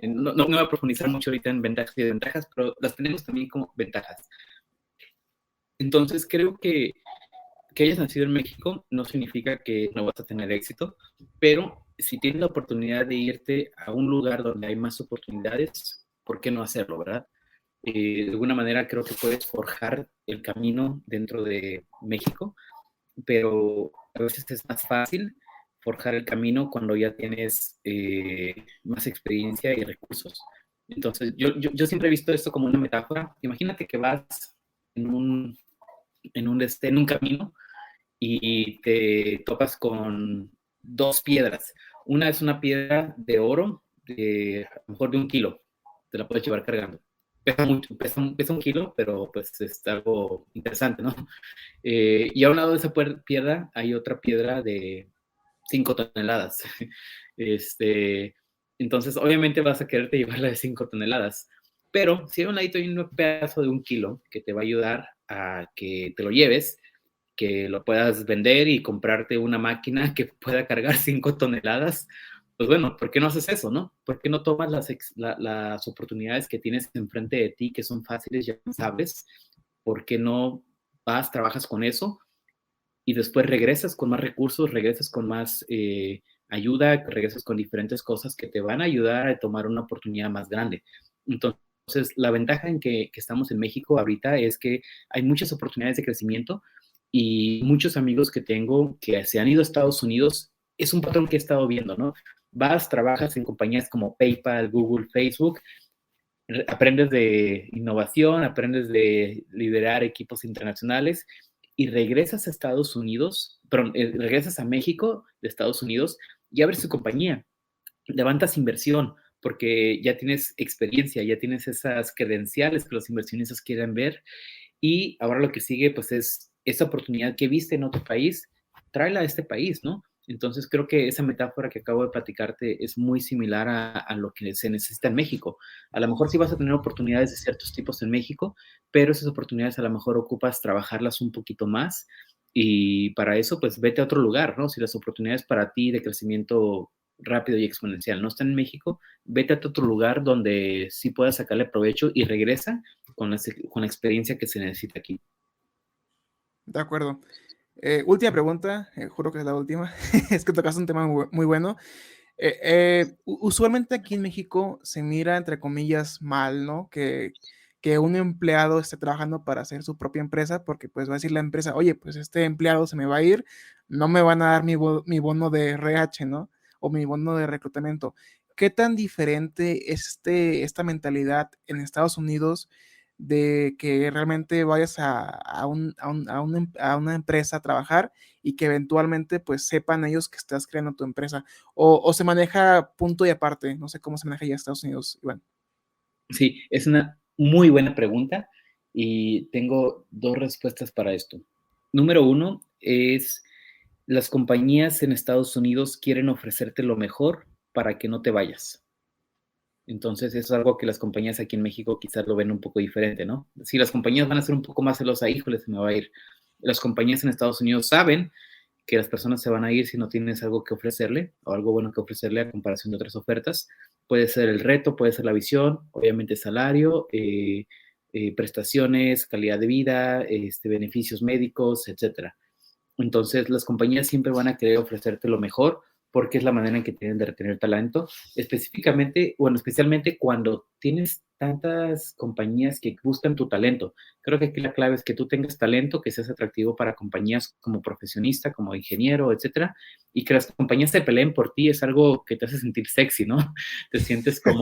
no voy a profundizar mucho ahorita en ventajas y desventajas, pero las tenemos también como ventajas. Entonces, creo que hayas nacido en México no significa que no vas a tener éxito, pero si tienes la oportunidad de irte a un lugar donde hay más oportunidades, ¿por qué no hacerlo, verdad? De alguna manera creo que puedes forjar el camino dentro de México, pero a veces es más fácil forjar el camino cuando ya tienes más experiencia y recursos. Entonces, yo siempre he visto esto como una metáfora. Imagínate que vas en un camino y te topas con dos piedras. Una es una piedra de oro, a lo mejor de 1 kilo, te la puedes llevar cargando. Pesa mucho, pesa 1 kilo, pero pues es algo interesante, ¿no? Y a un lado de esa piedra hay otra piedra de 5 toneladas. Este, entonces, obviamente vas a quererte llevar la de 5 toneladas. Pero si hay un ladito y un pedazo de 1 kilo que te va a ayudar a que te lo lleves, que lo puedas vender y comprarte una máquina que pueda cargar 5 toneladas, pues bueno, ¿por qué no haces eso, no? ¿Por qué no tomas las oportunidades que tienes enfrente de ti, que son fáciles, ya sabes? ¿Por qué no vas, trabajas con eso y después regresas con más recursos, regresas con más ayuda, regresas con diferentes cosas que te van a ayudar a tomar una oportunidad más grande. Entonces, la ventaja en que estamos en México ahorita es que hay muchas oportunidades de crecimiento y muchos amigos que tengo que se han ido a Estados Unidos, es un patrón que he estado viendo, ¿no? Vas, trabajas en compañías como PayPal, Google, Facebook, aprendes de innovación, aprendes de liderar equipos internacionales y regresas a Estados Unidos, perdón, regresas a México de Estados Unidos y abres tu compañía, levantas inversión porque ya tienes experiencia, ya tienes esas credenciales que los inversionistas quieren ver y ahora lo que sigue pues es esa oportunidad que viste en otro país, tráela a este país, ¿no? Entonces creo que esa metáfora que acabo de platicarte es muy similar a lo que se necesita en México. A lo mejor sí vas a tener oportunidades de ciertos tipos en México, pero esas oportunidades a lo mejor ocupas trabajarlas un poquito más y para eso pues vete a otro lugar, ¿no? Si las oportunidades para ti de crecimiento rápido y exponencial no están en México, vete a otro lugar donde sí puedas sacarle provecho y regresa con la experiencia que se necesita aquí. De acuerdo. Última pregunta, juro que es la última. Es que tocas un tema muy bueno. Usualmente aquí en México se mira, entre comillas, mal, ¿no? Que un empleado esté trabajando para hacer su propia empresa, porque pues va a decir la empresa, oye, pues este empleado se me va a ir, no me van a dar mi bono de RH, ¿no? O mi bono de reclutamiento. ¿Qué tan diferente es esta mentalidad en Estados Unidos de que realmente vayas a una empresa a trabajar y que eventualmente pues sepan ellos que estás creando tu empresa? O se maneja punto y aparte? No sé cómo se maneja ya en Estados Unidos, Iván. Sí, es una muy buena pregunta y tengo dos respuestas para esto. Número uno es, las compañías en Estados Unidos quieren ofrecerte lo mejor para que no te vayas. Entonces, eso es algo que las compañías aquí en México quizás lo ven un poco diferente, ¿no? Si las compañías van a ser un poco más celosas, híjole, se me va a ir. Las compañías en Estados Unidos saben que las personas se van a ir si no tienes algo que ofrecerle o algo bueno que ofrecerle a comparación de otras ofertas. Puede ser el reto, puede ser la visión, obviamente salario, prestaciones, calidad de vida, beneficios médicos, etcétera. Entonces, las compañías siempre van a querer ofrecerte lo mejor porque es la manera en que tienen de retener talento, específicamente, bueno, especialmente cuando tienes tantas compañías que buscan tu talento. Creo que aquí la clave es que tú tengas talento, que seas atractivo para compañías como profesionista, como ingeniero, etcétera, y que las compañías se peleen por ti es algo que te hace sentir sexy, ¿no? Te sientes pues,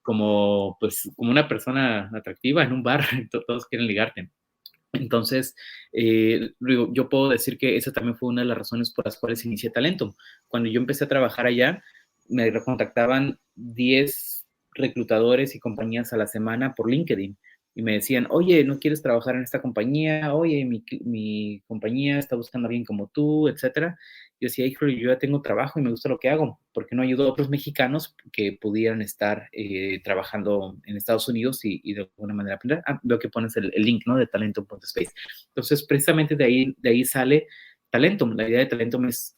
como una persona atractiva en un bar, todos quieren ligarte. Entonces, yo puedo decir que esa también fue una de las razones por las cuales inicié Talentum. Cuando yo empecé a trabajar allá, me contactaban 10 reclutadores y compañías a la semana por LinkedIn y me decían, oye, ¿no quieres trabajar en esta compañía? Oye, mi compañía está buscando a alguien como tú, etcétera. Yo decía, hijo, yo ya tengo trabajo y me gusta lo que hago. ¿Por qué no ayudo a otros mexicanos que pudieran estar trabajando en Estados Unidos y de alguna manera aprender? Veo que pones el link, ¿no? De Talentum.space. Entonces, precisamente de ahí sale Talentum. La idea de Talentum es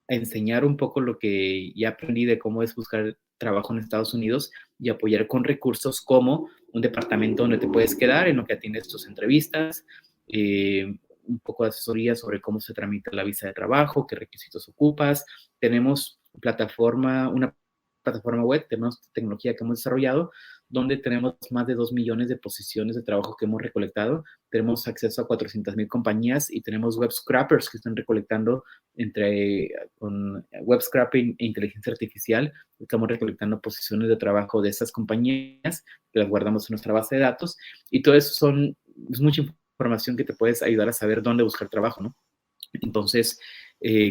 enseñar un poco lo que ya aprendí de cómo es buscar trabajo en Estados Unidos y apoyar con recursos como un departamento donde te puedes quedar, en lo que atiendes tus entrevistas, un poco de asesoría sobre cómo se tramita la visa de trabajo, qué requisitos ocupas. Tenemos una plataforma web, tenemos tecnología que hemos desarrollado, donde tenemos más de 2 millones de posiciones de trabajo que hemos recolectado. Tenemos acceso a 400,000 compañías y tenemos web scrappers que están recolectando con web scrapping e inteligencia artificial. Estamos recolectando posiciones de trabajo de esas compañías que las guardamos en nuestra base de datos y todo eso es mucha información que te puedes ayudar a saber dónde buscar trabajo, ¿no? Entonces,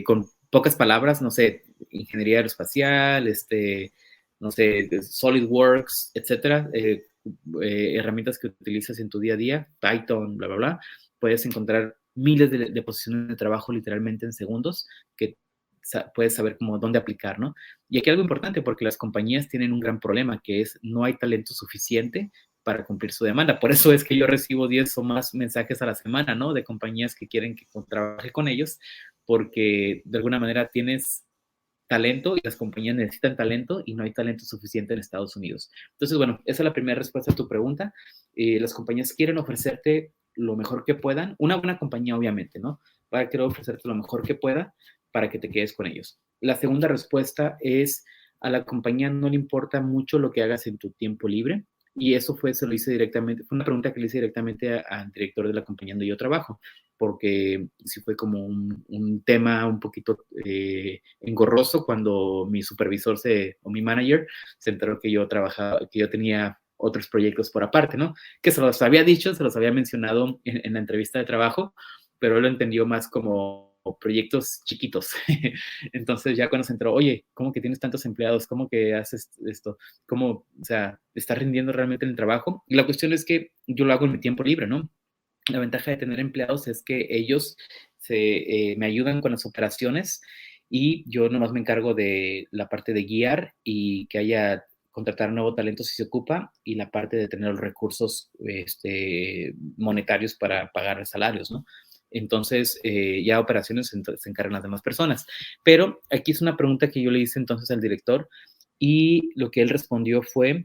con pocas palabras, no sé, ingeniería aeroespacial, no sé, SolidWorks, etcétera, herramientas que utilizas en tu día a día, Python, bla, bla, bla, puedes encontrar miles de posiciones de trabajo literalmente en segundos que puedes saber cómo dónde aplicar, ¿no? Y aquí algo importante, porque las compañías tienen un gran problema, que es no hay talento suficiente para cumplir su demanda. Por eso es que yo recibo 10 o más mensajes a la semana, ¿no? De compañías que quieren que trabaje con ellos, porque de alguna manera tienes talento y las compañías necesitan talento y no hay talento suficiente en Estados Unidos. Entonces, bueno, esa es la primera respuesta a tu pregunta. Las compañías quieren ofrecerte lo mejor que puedan. Una buena compañía, obviamente, ¿no? quiero ofrecerte lo mejor que pueda para que te quedes con ellos. La segunda respuesta es, a la compañía no le importa mucho lo que hagas en tu tiempo libre, y eso se lo hice directamente, fue una pregunta que le hice directamente al director de la compañía donde yo trabajo, porque sí fue como un tema un poquito engorroso cuando mi supervisor o mi manager se enteró que yo trabajaba, que yo tenía otros proyectos por aparte, ¿no? Que se los había dicho, se los había mencionado en la entrevista de trabajo, pero él lo entendió más como proyectos chiquitos. Entonces ya cuando se entró, oye, ¿cómo que tienes tantos empleados? ¿Cómo que haces esto? ¿Cómo, o sea, estás rindiendo realmente en el trabajo? Y la cuestión es que yo lo hago en mi tiempo libre, ¿no? La ventaja de tener empleados es que ellos me ayudan con las operaciones y yo nomás me encargo de la parte de guiar y que haya contratar nuevo talento si se ocupa, y la parte de tener los recursos monetarios para pagar salarios, ¿no? Entonces, ya operaciones se encargan las demás personas. Pero aquí es una pregunta que yo le hice entonces al director, y lo que él respondió fue,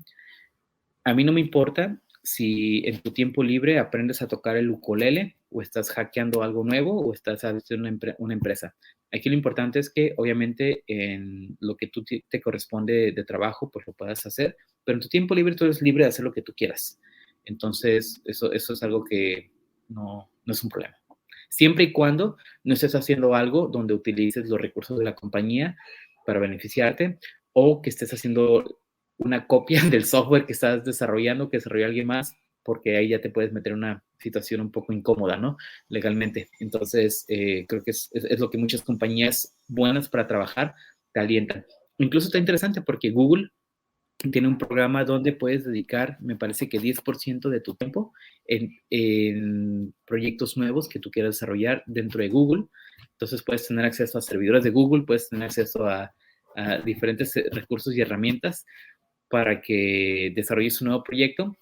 a mí no me importa si en tu tiempo libre aprendes a tocar el ukulele, o estás hackeando algo nuevo, o estás haciendo una empresa. Aquí lo importante es que, obviamente, en lo que tú te corresponde de trabajo, pues lo puedas hacer, pero en tu tiempo libre tú eres libre de hacer lo que tú quieras. Entonces, eso es algo que no es un problema. Siempre y cuando no estés haciendo algo donde utilices los recursos de la compañía para beneficiarte, o que estés haciendo una copia del software que estás desarrollando, que desarrolló alguien más, porque ahí ya te puedes meter en una situación un poco incómoda, ¿no? Legalmente. Entonces, creo que es lo que muchas compañías buenas para trabajar te alientan. Incluso está interesante porque Google tiene un programa donde puedes dedicar, me parece que 10% de tu tiempo en proyectos nuevos que tú quieras desarrollar dentro de Google. Entonces puedes tener acceso a servidores de Google, puedes tener acceso a diferentes recursos y herramientas para que desarrolles un nuevo proyecto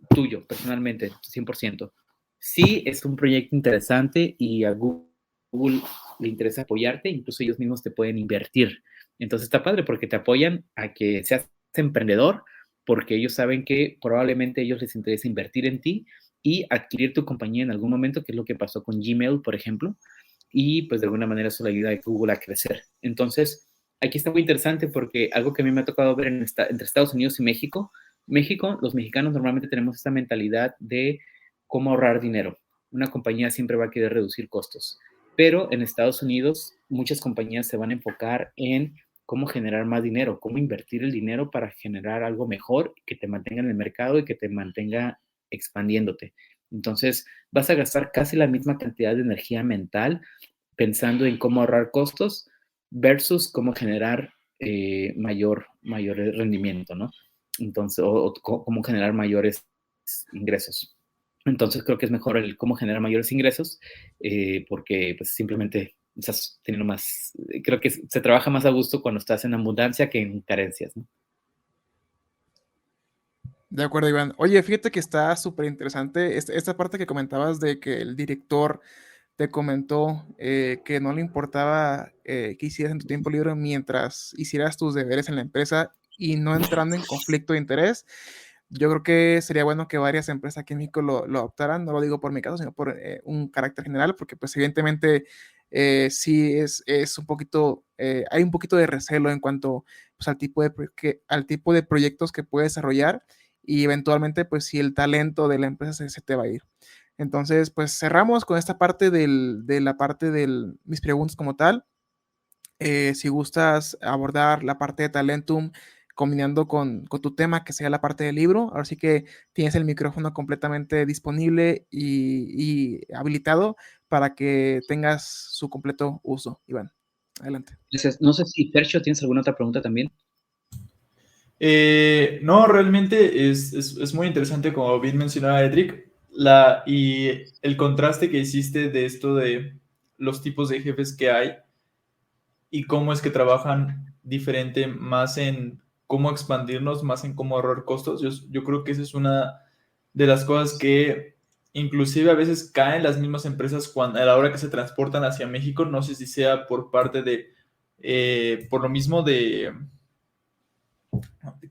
tuyo, personalmente, 100%. Sí, es un proyecto interesante y a Google le interesa apoyarte, incluso ellos mismos te pueden invertir. Entonces está padre porque te apoyan a que seas emprendedor, porque ellos saben que probablemente a ellos les interesa invertir en ti y adquirir tu compañía en algún momento, que es lo que pasó con Gmail, por ejemplo, y pues de alguna manera eso le ayuda a Google a crecer. Entonces, aquí está muy interesante porque algo que a mí me ha tocado ver entre Estados Unidos y México, los mexicanos normalmente tenemos esta mentalidad de cómo ahorrar dinero. Una compañía siempre va a querer reducir costos, pero en Estados Unidos muchas compañías se van a enfocar en cómo generar más dinero, cómo invertir el dinero para generar algo mejor que te mantenga en el mercado y que te mantenga expandiéndote. Entonces, vas a gastar casi la misma cantidad de energía mental pensando en cómo ahorrar costos versus cómo generar mayor rendimiento, ¿no? Entonces, o cómo generar mayores ingresos. Entonces, creo que es mejor el cómo generar mayores ingresos, porque pues simplemente estás teniendo más, creo que se trabaja más a gusto cuando estás en abundancia que en carencias, ¿no? De acuerdo, Iván. Oye, fíjate que está súper interesante esta parte que comentabas de que el director te comentó que no le importaba qué hicieras en tu tiempo libre mientras hicieras tus deberes en la empresa y no entrando en conflicto de interés. Yo creo que sería bueno que varias empresas aquí en México lo adoptaran, no lo digo por mi caso, sino por un carácter general, porque pues evidentemente sí es un poquito, hay un poquito de recelo en cuanto pues, al tipo de proyectos que puedes desarrollar, y eventualmente pues si el talento de la empresa se te va a ir. Entonces, pues cerramos con esta parte de la parte de mis preguntas como tal. Si gustas abordar la parte de Talentum combinando con tu tema, que sea la parte del libro, ahora sí que tienes el micrófono completamente disponible y habilitado para que tengas su completo uso. Iván, adelante. No sé si, Fercho, ¿tienes alguna otra pregunta también? No, realmente es muy interesante, como bien mencionaba Edric, y el contraste que hiciste de esto de los tipos de jefes que hay y cómo es que trabajan diferente, más en cómo expandirnos, más en cómo ahorrar costos. Yo creo que esa es una de las cosas que inclusive a veces caen las mismas empresas a la hora que se transportan hacia México. No sé si sea por parte de, por lo mismo de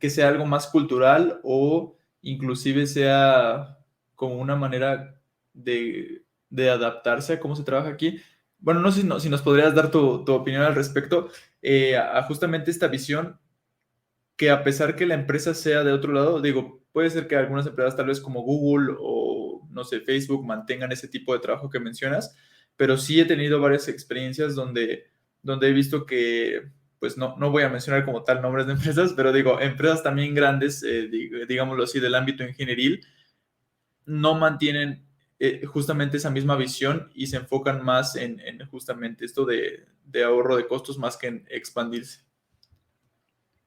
que sea algo más cultural, o inclusive sea como una manera de adaptarse a cómo se trabaja aquí. Bueno, no sé si nos podrías dar tu opinión al respecto, a justamente esta visión que a pesar que la empresa sea de otro lado, digo, puede ser que algunas empresas tal vez como Google o, no sé, Facebook mantengan ese tipo de trabajo que mencionas, pero sí he tenido varias experiencias donde he visto que, pues no voy a mencionar como tal nombres de empresas, pero digo, empresas también grandes, digámoslo así, del ámbito ingenieril, no mantienen justamente esa misma visión y se enfocan más en justamente esto de ahorro de costos más que en expandirse.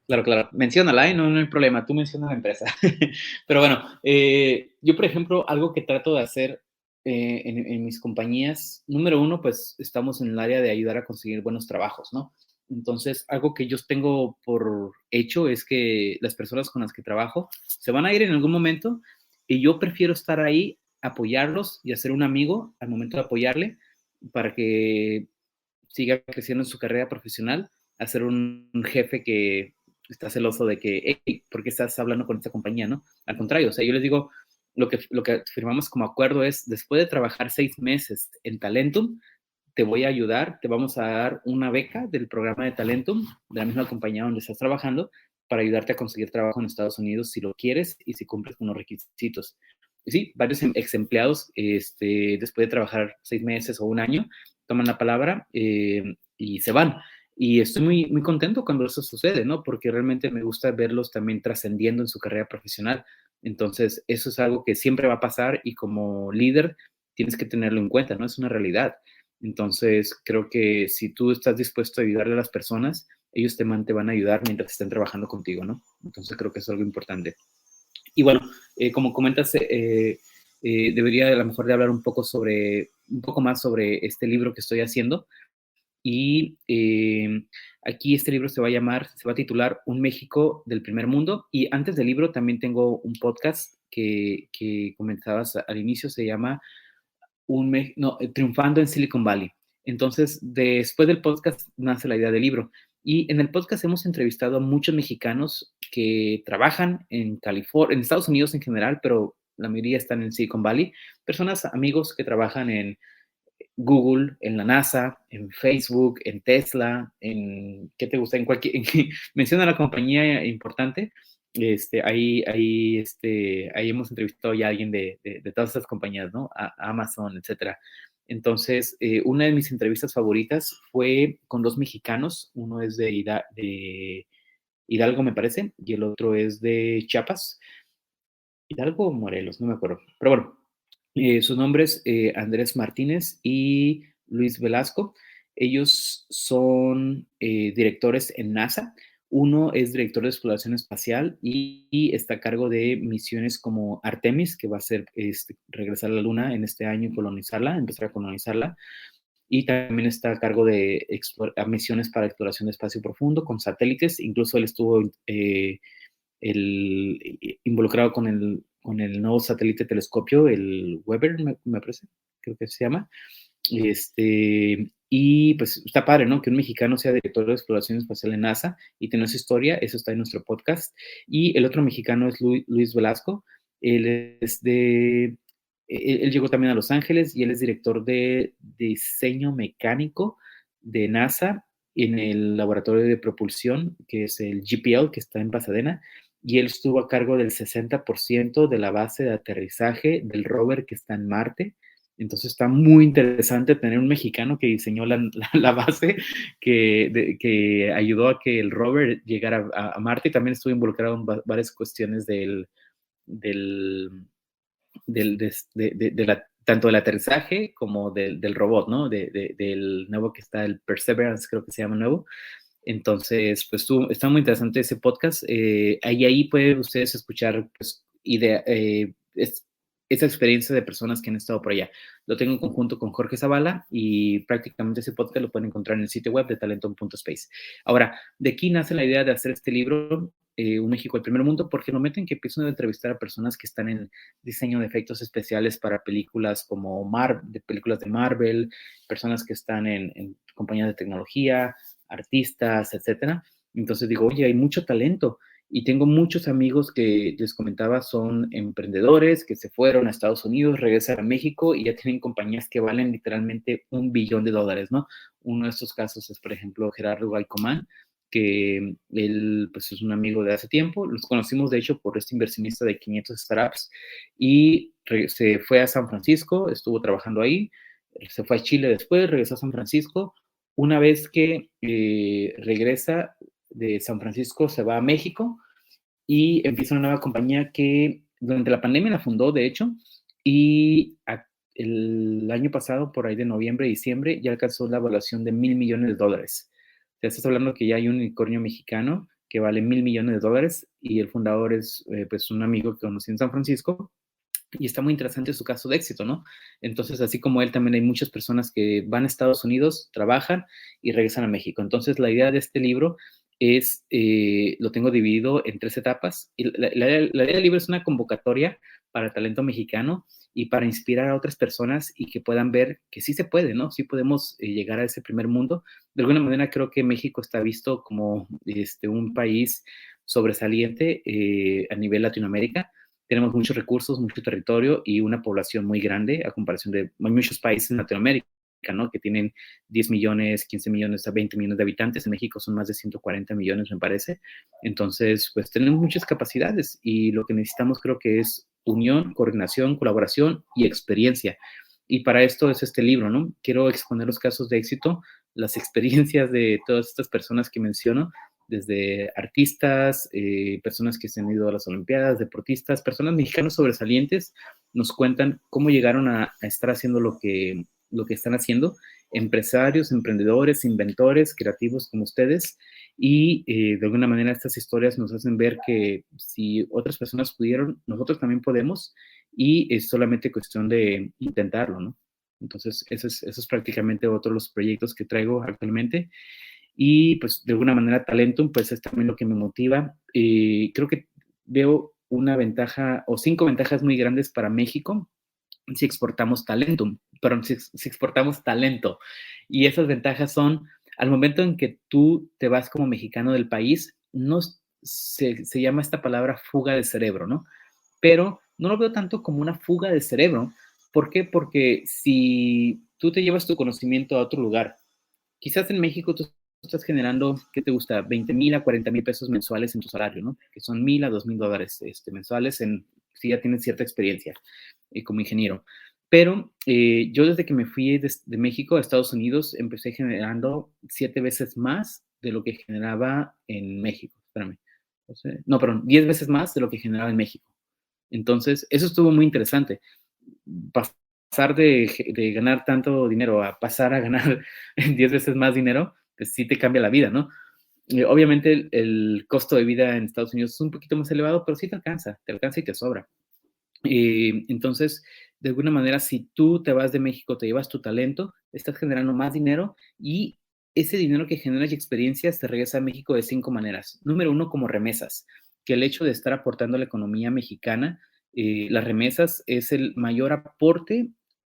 Claro, claro. Menciónala, ¿eh? No, no hay problema. Tú mencionas la empresa. Pero bueno, yo, por ejemplo, algo que trato de hacer en mis compañías, número uno, pues estamos en el área de ayudar a conseguir buenos trabajos, ¿no? Entonces, algo que yo tengo por hecho es que las personas con las que trabajo se van a ir en algún momento y yo prefiero estar ahí, apoyarlos y hacer un amigo al momento de apoyarle para que siga creciendo en su carrera profesional, a ser un jefe que está celoso de que, hey, ¿por qué estás hablando con esta compañía, no? Al contrario, o sea, yo les digo, lo que firmamos como acuerdo es, después de trabajar 6 meses en Talentum, te voy a ayudar, te vamos a dar una beca del programa de Talentum, de la misma compañía donde estás trabajando, para ayudarte a conseguir trabajo en Estados Unidos si lo quieres y si cumples con los requisitos. Y sí, varios ex empleados, después de trabajar 6 meses o un año, toman la palabra y se van. Y estoy muy, muy contento cuando eso sucede, ¿no? Porque realmente me gusta verlos también trascendiendo en su carrera profesional. Entonces, eso es algo que siempre va a pasar y como líder tienes que tenerlo en cuenta, ¿no? Es una realidad. Entonces, creo que si tú estás dispuesto a ayudarle a las personas, ellos te van a ayudar mientras estén trabajando contigo, ¿no? Entonces, creo que es algo importante. Y bueno, como comentas, debería a lo mejor de hablar un poco más sobre este libro que estoy haciendo. Y aquí este libro se va a titular Un México del Primer Mundo. Y antes del libro también tengo un podcast que comenzabas al inicio, se llama Triunfando en Silicon Valley. Entonces, después del podcast nace la idea del libro. Y en el podcast hemos entrevistado a muchos mexicanos que trabajan en California, en Estados Unidos en general, pero la mayoría están en Silicon Valley. Personas, amigos que trabajan en Google, en la NASA, en Facebook, en Tesla, ¿qué te gusta? Menciona la compañía importante. Ahí hemos entrevistado ya a alguien de todas estas compañías, ¿no? A Amazon, etcétera. Entonces, una de mis entrevistas favoritas fue con 2 mexicanos. Uno es de Hidalgo, me parece, y el otro es de Chiapas. Hidalgo o Morelos, no me acuerdo. Pero bueno, sus nombres, Andrés Martínez y Luis Velasco. Ellos son directores en NASA. Uno es director de exploración espacial y está a cargo de misiones como Artemis, que va a ser regresar a la Luna en este año y empezar a colonizarla. Y también está a cargo de misiones para exploración de espacio profundo con satélites. Incluso él estuvo involucrado con el nuevo satélite telescopio, el Weber, me parece, creo que se llama. Y pues está padre, ¿no? Que un mexicano sea director de exploración espacial en NASA y tener su historia, eso está en nuestro podcast. Y el otro mexicano es Luis Velasco. Él llegó también a Los Ángeles y él es director de diseño mecánico de NASA en el laboratorio de propulsión, que es el JPL, que está en Pasadena, y él estuvo a cargo del 60% de la base de aterrizaje del rover que está en Marte. Entonces está muy interesante tener un mexicano que diseñó la base, que ayudó a que el rover llegara a Marte, y también estuvo involucrado en varias cuestiones tanto del aterrizaje como del robot, ¿no? Del nuevo que está, el Perseverance, creo que se llama nuevo. Entonces, pues está muy interesante ese podcast. Ahí pueden ustedes escuchar pues, esa experiencia de personas que han estado por allá. Lo tengo en conjunto con Jorge Zavala y prácticamente ese podcast lo pueden encontrar en el sitio web de talenton.space. Ahora, de aquí nace la idea de hacer este libro, Un México del Primer Mundo, porque en el momento en que empiezo a entrevistar a personas que están en diseño de efectos especiales para películas como películas de Marvel, personas que están en compañías de tecnología, artistas, etcétera. Entonces digo, oye, hay mucho talento Y tengo muchos amigos que les comentaba son emprendedores que se fueron a Estados Unidos, regresan a México y ya tienen compañías que valen literalmente $1 billón, ¿no? Uno de estos casos es, por ejemplo, Gerardo Galcomán, que él pues, es un amigo de hace tiempo. Los conocimos, de hecho, por este inversionista de 500 startups y se fue a San Francisco, estuvo trabajando ahí, se fue a Chile después, regresó a San Francisco. Una vez que regresa de San Francisco, se va a México y empieza una nueva compañía que durante la pandemia la fundó, de hecho, y el año pasado, por ahí de noviembre, diciembre, ya alcanzó la evaluación de $1,000 millones. O sea, estás hablando que ya hay un unicornio mexicano que vale $1,000 millones y el fundador es pues un amigo que conocí en San Francisco. Y está muy interesante su caso de éxito, ¿no? Entonces, así como él, también hay muchas personas que van a Estados Unidos, trabajan y regresan a México. Entonces, la idea de este libro es, lo tengo dividido en 3 etapas. Y la idea del libro es una convocatoria para talento mexicano y para inspirar a otras personas y que puedan ver que sí se puede, ¿no? Sí podemos llegar a ese primer mundo. De alguna manera, creo que México está visto como un país sobresaliente a nivel Latinoamérica. Tenemos muchos recursos, mucho territorio y una población muy grande a comparación de muchos países en Latinoamérica, ¿no? Que tienen 10 millones, 15 millones a 20 millones de habitantes. En México son más de 140 millones, me parece. Entonces, pues tenemos muchas capacidades y lo que necesitamos creo que es unión, coordinación, colaboración y experiencia. Y para esto es este libro, ¿no? Quiero exponer los casos de éxito, las experiencias de todas estas personas que menciono, desde artistas, personas que se han ido a las Olimpiadas, deportistas, personas mexicanos sobresalientes, nos cuentan cómo llegaron a estar haciendo lo que están haciendo, empresarios, emprendedores, inventores, creativos como ustedes, y de alguna manera estas historias nos hacen ver que si otras personas pudieron, nosotros también podemos, y es solamente cuestión de intentarlo, ¿no? Entonces, eso es prácticamente otro de los proyectos que traigo actualmente. Y pues de alguna manera Talentum pues es también lo que me motiva. Creo que veo una ventaja o 5 ventajas muy grandes para México si exportamos Talentum, perdón, si exportamos talento. Y esas ventajas son, al momento en que tú te vas como mexicano del país, no se llama esta palabra fuga de cerebro, ¿no? Pero no lo veo tanto como una fuga de cerebro. ¿Por qué? Porque si tú te llevas tu conocimiento a otro lugar, quizás en México tú estás generando, ¿qué te gusta? 20,000 a 40,000 pesos mensuales en tu salario, ¿no? Que son $1,000 a $2,000 mensuales si ya tienes cierta experiencia como ingeniero. Pero yo desde que me fui de México a Estados Unidos empecé generando 7 veces más de lo que generaba en México. Espérame. No, perdón, 10 veces más de lo que generaba en México. Entonces, eso estuvo muy interesante. Pasar de ganar tanto dinero a pasar a ganar 10 veces más dinero, pues sí te cambia la vida, ¿no? Obviamente el costo de vida en Estados Unidos es un poquito más elevado, pero sí te alcanza y te sobra. Entonces, de alguna manera, si tú te vas de México, te llevas tu talento, estás generando más dinero y ese dinero que generas y experiencias te regresa a México de 5 maneras. Número 1, como remesas, que el hecho de estar aportando a la economía mexicana, las remesas es el mayor aporte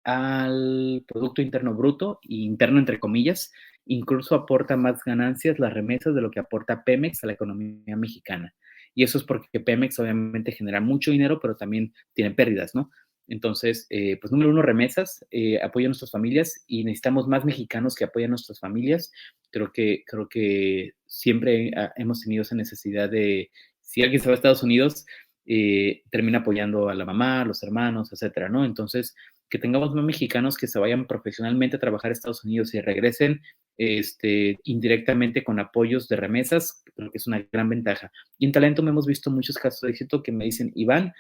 al Producto Interno Bruto, interno entre comillas, incluso aporta más ganancias las remesas de lo que aporta Pemex a la economía mexicana. Y eso es porque Pemex obviamente genera mucho dinero, pero también tiene pérdidas, ¿no? Entonces, pues número 1, remesas, apoyo a nuestras familias y necesitamos más mexicanos que apoyen a nuestras familias. Creo que siempre hemos tenido esa necesidad de, si alguien se va a Estados Unidos, termina apoyando a la mamá, a los hermanos, etcétera, ¿no? Entonces, que tengamos más mexicanos que se vayan profesionalmente a trabajar a Estados Unidos y regresen indirectamente con apoyos de remesas, creo que es una gran ventaja. Y en Talentum hemos visto muchos casos de éxito que me dicen, Iván,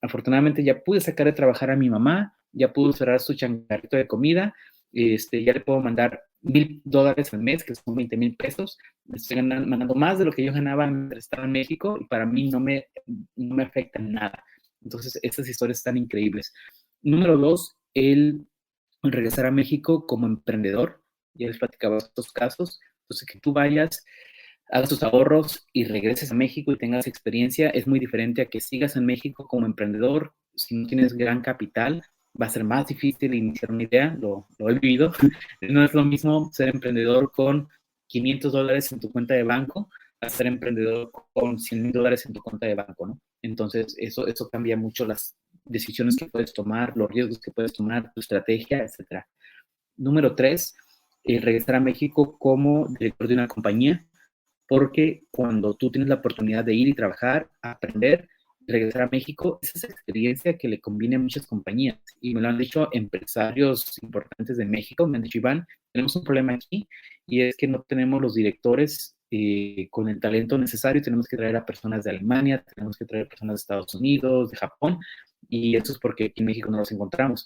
afortunadamente ya pude sacar de trabajar a mi mamá, ya pudo cerrar su changarrito de comida, ya le puedo mandar $1,000 al mes, que son 20,000 pesos, me estoy mandando más de lo que yo ganaba mientras estaba en México y para mí no me afecta nada. Entonces, estas historias están increíbles. Número 2, el regresar a México como emprendedor. Ya les platicaba estos casos. Entonces, que tú vayas, hagas tus ahorros y regreses a México y tengas experiencia es muy diferente a que sigas en México como emprendedor. Si no tienes gran capital, va a ser más difícil iniciar una idea. Lo he vivido. No es lo mismo ser emprendedor con $500 en tu cuenta de banco a ser emprendedor con $100,000 en tu cuenta de banco, ¿no? Entonces, eso cambia mucho las decisiones que puedes tomar, los riesgos que puedes tomar, tu estrategia, etcétera. Número 3, regresar a México como director de una compañía, porque cuando tú tienes la oportunidad de ir y trabajar, aprender, regresar a México, esa es experiencia que le conviene a muchas compañías. Y me lo han dicho empresarios importantes de México, me han dicho, Iván, tenemos un problema aquí y es que no tenemos los directores con el talento necesario, tenemos que traer a personas de Alemania, tenemos que traer personas de Estados Unidos, de Japón, y eso es porque aquí en México no los encontramos.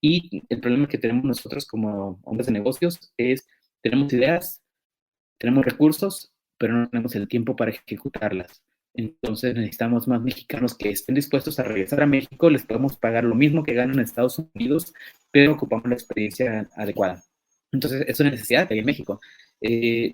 Y el problema que tenemos nosotros como hombres de negocios es, tenemos ideas, tenemos recursos, pero no tenemos el tiempo para ejecutarlas. Entonces necesitamos más mexicanos que estén dispuestos a regresar a México, les podemos pagar lo mismo que ganan en Estados Unidos, pero ocupamos la experiencia adecuada. Entonces es una necesidad que hay en México.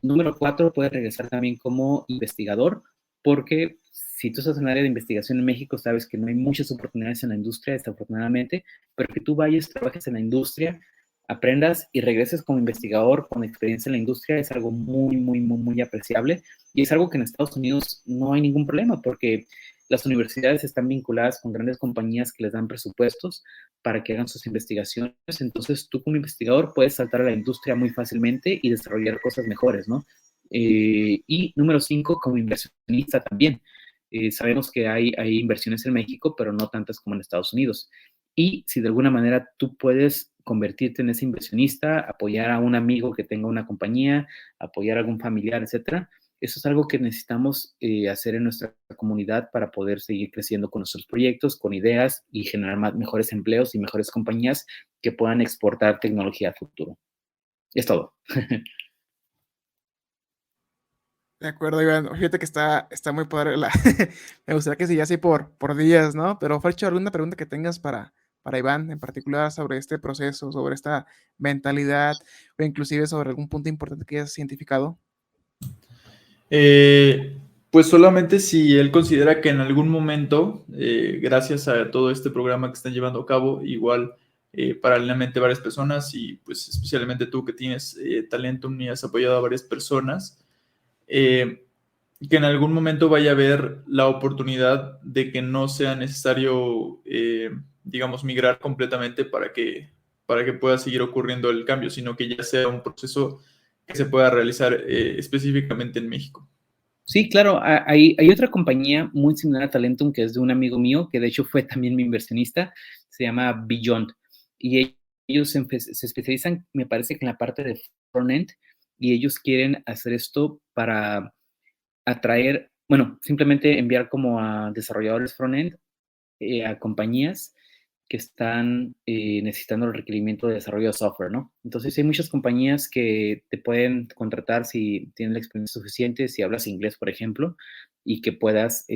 Número 4, puedes regresar también como investigador, porque si tú estás en el área de investigación en México, sabes que no hay muchas oportunidades en la industria, desafortunadamente, pero que tú vayas, trabajes en la industria, aprendas y regreses como investigador con experiencia en la industria es algo muy, muy, muy, muy apreciable y es algo que en Estados Unidos no hay ningún problema porque las universidades están vinculadas con grandes compañías que les dan presupuestos para que hagan sus investigaciones. Entonces, tú como investigador puedes saltar a la industria muy fácilmente y desarrollar cosas mejores, ¿no? Y número 5, como inversionista también. Sabemos que hay inversiones en México, pero no tantas como en Estados Unidos. Y si de alguna manera tú puedes convertirte en ese inversionista, apoyar a un amigo que tenga una compañía, apoyar a algún familiar, etcétera, eso es algo que necesitamos hacer en nuestra comunidad para poder seguir creciendo con nuestros proyectos, con ideas y generar mejores empleos y mejores compañías que puedan exportar tecnología a futuro. Es todo. De acuerdo, Iván. Fíjate que está muy padre Me gustaría que siguiese así por días, ¿no? Pero, Fercho, ¿alguna pregunta que tengas para Iván en particular sobre este proceso, sobre esta mentalidad o inclusive sobre algún punto importante que hayas identificado? Pues solamente si él considera que en algún momento, gracias a todo este programa que están llevando a cabo, igual paralelamente varias personas y pues especialmente tú que tienes talento y has apoyado a varias personas, que en algún momento vaya a haber la oportunidad de que no sea necesario, digamos, migrar completamente para que pueda seguir ocurriendo el cambio, sino que ya sea un proceso que se pueda realizar específicamente en México. Sí, claro, hay otra compañía muy similar a Talentum que es de un amigo mío, que de hecho fue también mi inversionista, se llama Beyond, y ellos se especializan, me parece que en la parte de frontend, y ellos quieren hacer esto para atraer, bueno, simplemente enviar como a desarrolladores frontend a compañías que están necesitando el requerimiento de desarrollo de software, ¿no? Entonces hay muchas compañías que te pueden contratar si tienen la experiencia suficiente, si hablas inglés, por ejemplo, y que puedas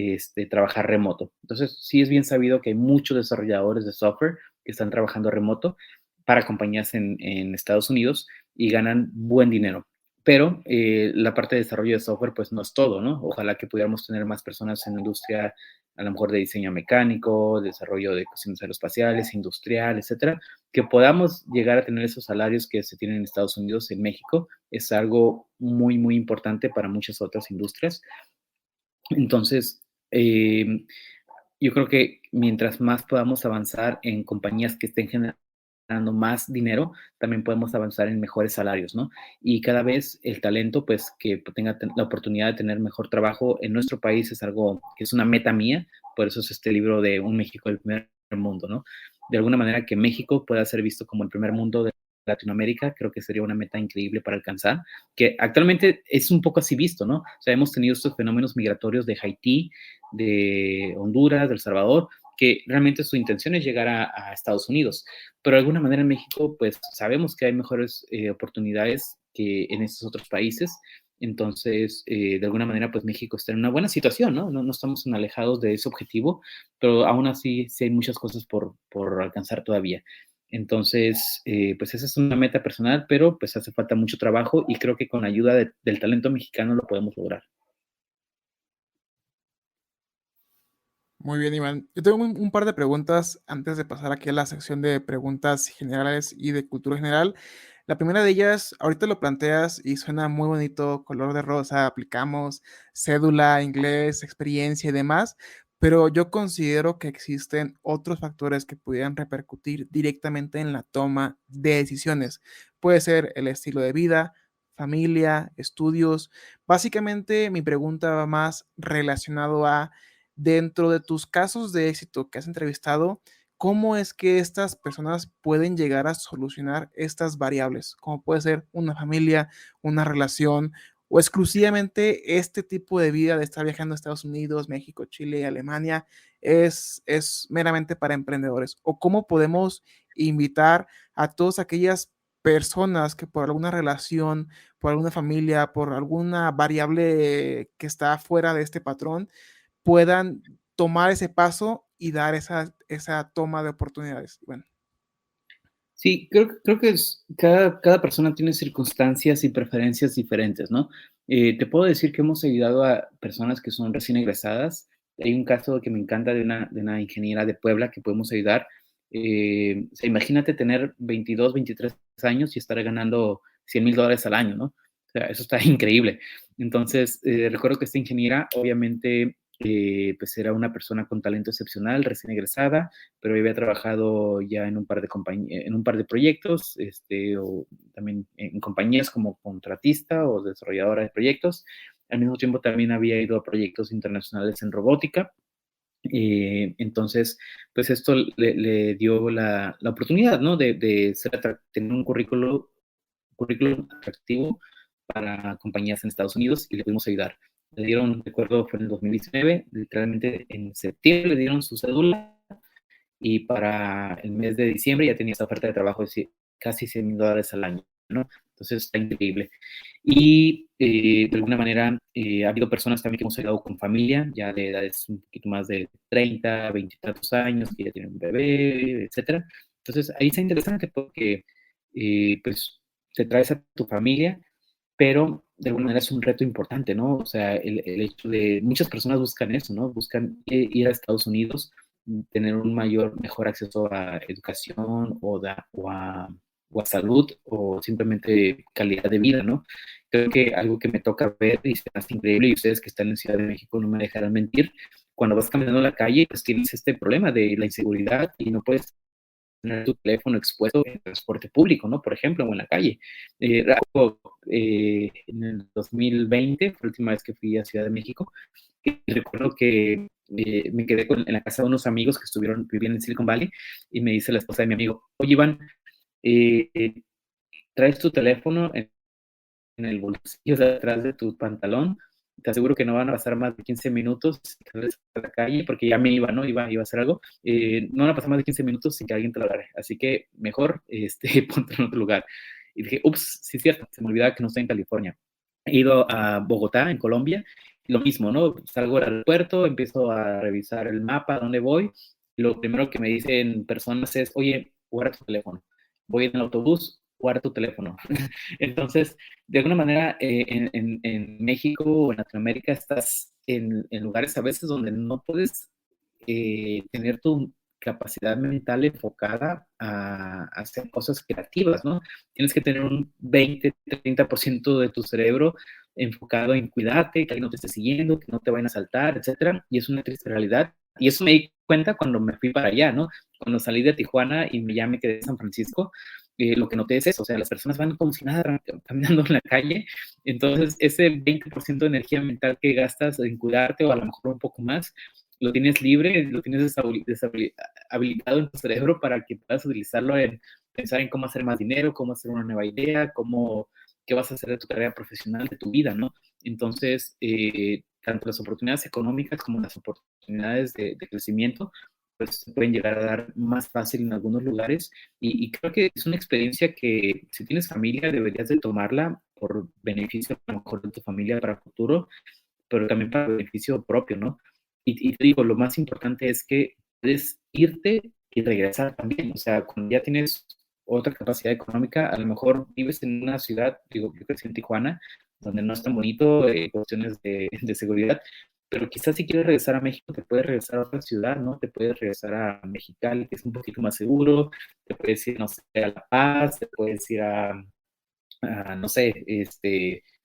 trabajar remoto. Entonces sí es bien sabido que hay muchos desarrolladores de software que están trabajando remoto para compañías en Estados Unidos y ganan buen dinero. Pero la parte de desarrollo de software, pues no es todo, ¿no? Ojalá que pudiéramos tener más personas en la industria, a lo mejor de diseño mecánico, desarrollo de cuestiones aeroespaciales, industrial, etcétera, que podamos llegar a tener esos salarios que se tienen en Estados Unidos, en México, es algo muy, muy importante para muchas otras industrias. Entonces, yo creo que mientras más podamos avanzar en compañías que estén generando más dinero, también podemos avanzar en mejores salarios, ¿no? Y cada vez el talento, pues, que tenga la oportunidad de tener mejor trabajo en nuestro país es algo que es una meta mía, por eso es este libro de Un México del primer mundo, ¿no? De alguna manera que México pueda ser visto como el primer mundo de Latinoamérica, creo que sería una meta increíble para alcanzar, que actualmente es un poco así visto, ¿no? O sea, hemos tenido estos fenómenos migratorios de Haití, de Honduras, de El Salvador, que realmente su intención es llegar a Estados Unidos, pero de alguna manera en México, pues sabemos que hay mejores oportunidades que en estos otros países, entonces, de alguna manera, pues México está en una buena situación, ¿no? No estamos tan alejados de ese objetivo, pero aún así sí hay muchas cosas por alcanzar todavía. Entonces, pues esa es una meta personal, pero pues hace falta mucho trabajo y creo que con la ayuda del talento mexicano lo podemos lograr. Muy bien, Iván. Yo tengo un par de preguntas antes de pasar aquí a la sección de preguntas generales y de cultura general. La primera de ellas, ahorita lo planteas y suena muy bonito, color de rosa, aplicamos cédula, inglés, experiencia y demás, pero yo considero que existen otros factores que pudieran repercutir directamente en la toma de decisiones. Puede ser el estilo de vida, familia, estudios. Básicamente, mi pregunta va más relacionado a dentro de tus casos de éxito que has entrevistado, ¿cómo es que estas personas pueden llegar a solucionar estas variables? Como puede ser una familia, una relación o exclusivamente este tipo de vida de estar viajando a Estados Unidos, México, Chile, Alemania, es meramente para emprendedores. O cómo podemos invitar a todas aquellas personas que por alguna relación, por alguna familia, por alguna variable que está fuera de este patrón, puedan tomar ese paso y dar esa toma de oportunidades. Bueno, Sí, creo que cada persona tiene circunstancias y preferencias diferentes, ¿no? Te puedo decir que hemos ayudado a personas que son recién egresadas. Hay un caso que me encanta de una ingeniera de Puebla que podemos ayudar. O sea, imagínate tener 22, 23 años y estar ganando $100,000 al año, ¿no? O sea, eso está increíble. Entonces, recuerdo que esta ingeniera, obviamente, pues era una persona con talento excepcional, recién egresada, pero había trabajado ya en un par de en un par de proyectos, o también en compañías como contratista o desarrolladora de proyectos. Al mismo tiempo también había ido a proyectos internacionales en robótica. Entonces, pues esto le dio la oportunidad, ¿no? De tener un currículum atractivo para compañías en Estados Unidos y le pudimos ayudar. Le dieron, recuerdo, fue en el 2019, literalmente en septiembre le dieron su cédula y para el mes de diciembre ya tenía esta oferta de trabajo de casi $100,000 al año, ¿no? Entonces está increíble. Y de alguna manera ha habido personas también que hemos ayudado con familia, ya de edades un poquito más de 30, 20 y tantos años, que ya tienen un bebé, etcétera. Entonces ahí está interesante porque pues te traes a tu familia, pero de alguna manera es un reto importante, ¿no? O sea, el hecho de, muchas personas buscan eso, ¿no? Buscan ir a Estados Unidos, tener un mejor acceso a educación o a salud o simplemente calidad de vida, ¿no? Creo que algo que me toca ver y se me hace increíble, y ustedes que están en Ciudad de México no me dejarán mentir, cuando vas caminando en la calle, pues tienes este problema de la inseguridad y no puedes tener tu teléfono expuesto en transporte público, ¿no? Por ejemplo, o en la calle. En el 2020, fue la última vez que fui a Ciudad de México, y recuerdo que me quedé en la casa de unos amigos que vivían en Silicon Valley, y me dice la esposa de mi amigo, oye, Iván, eh, traes tu teléfono en el bolsillo de atrás de tu pantalón, te aseguro que no van a pasar más de 15 minutos a la calle, porque ya me iba, ¿no? Iba a hacer algo. No van a pasar más de 15 minutos sin que alguien te lo agarre. Así que mejor ponte en otro lugar. Y dije, ups, sí es cierto, se me olvidaba que no estoy en California. He ido a Bogotá, en Colombia, lo mismo, ¿no? Salgo del aeropuerto, empiezo a revisar el mapa, dónde voy. Lo primero que me dicen personas es, oye, guarda tu teléfono. Voy en el autobús, guarda tu teléfono. Entonces, de alguna manera, en México o en Latinoamérica estás en lugares a veces donde no puedes tener tu capacidad mental enfocada a hacer cosas creativas, ¿no? Tienes que tener un 20-30% de tu cerebro enfocado en cuidarte, que alguien no te esté siguiendo, que no te vayan a saltar, etcétera. Y es una triste realidad. Y eso me di cuenta cuando me fui para allá, ¿no? Cuando salí de Tijuana y ya me quedé en San Francisco, lo que noté es eso, o sea, las personas van como si nada caminando en la calle, entonces ese 20% de energía mental que gastas en cuidarte o a lo mejor un poco más, lo tienes libre, lo tienes habilitado en tu cerebro para que puedas utilizarlo en pensar en cómo hacer más dinero, cómo hacer una nueva idea, qué vas a hacer de tu carrera profesional, de tu vida, ¿no? Entonces, tanto las oportunidades económicas como las oportunidades de crecimiento, pues se pueden llegar a dar más fácil en algunos lugares y creo que es una experiencia que si tienes familia deberías de tomarla por beneficio a lo mejor de tu familia para el futuro, pero también para beneficio propio, ¿no? Y te digo, lo más importante es que puedes irte y regresar también, o sea, cuando ya tienes otra capacidad económica, a lo mejor vives en una ciudad, digo, yo crecí en Tijuana, donde no es tan bonito, cuestiones de seguridad, pero quizás si quieres regresar a México, te puedes regresar a otra ciudad, ¿no? Te puedes regresar a Mexicali, que es un poquito más seguro, te puedes ir, no sé, a La Paz, te puedes ir no sé,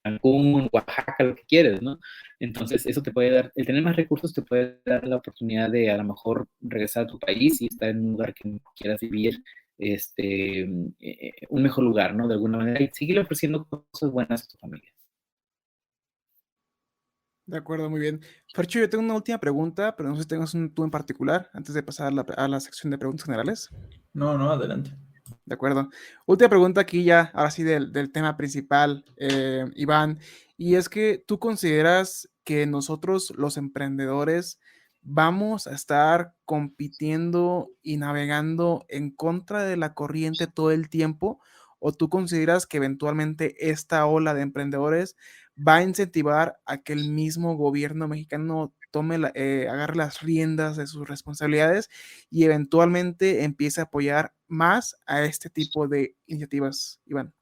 Cancún, Oaxaca, lo que quieres, ¿no? Entonces, eso te puede dar, el tener más recursos te puede dar la oportunidad de a lo mejor regresar a tu país y estar en un lugar que quieras vivir, un mejor lugar, ¿no? De alguna manera, y seguir ofreciendo cosas buenas a tu familia. De acuerdo, muy bien. Fercho, yo tengo una última pregunta, pero no sé si tengas tú en particular, antes de pasar a la sección de preguntas generales. No, no, adelante. De acuerdo. Última pregunta aquí ya, ahora sí del tema principal, Iván, y es que tú consideras que nosotros los emprendedores vamos a estar compitiendo y navegando en contra de la corriente todo el tiempo, o tú consideras que eventualmente esta ola de emprendedores va a incentivar a que el mismo gobierno mexicano agarre las riendas de sus responsabilidades y eventualmente empiece a apoyar más a este tipo de iniciativas, Iván?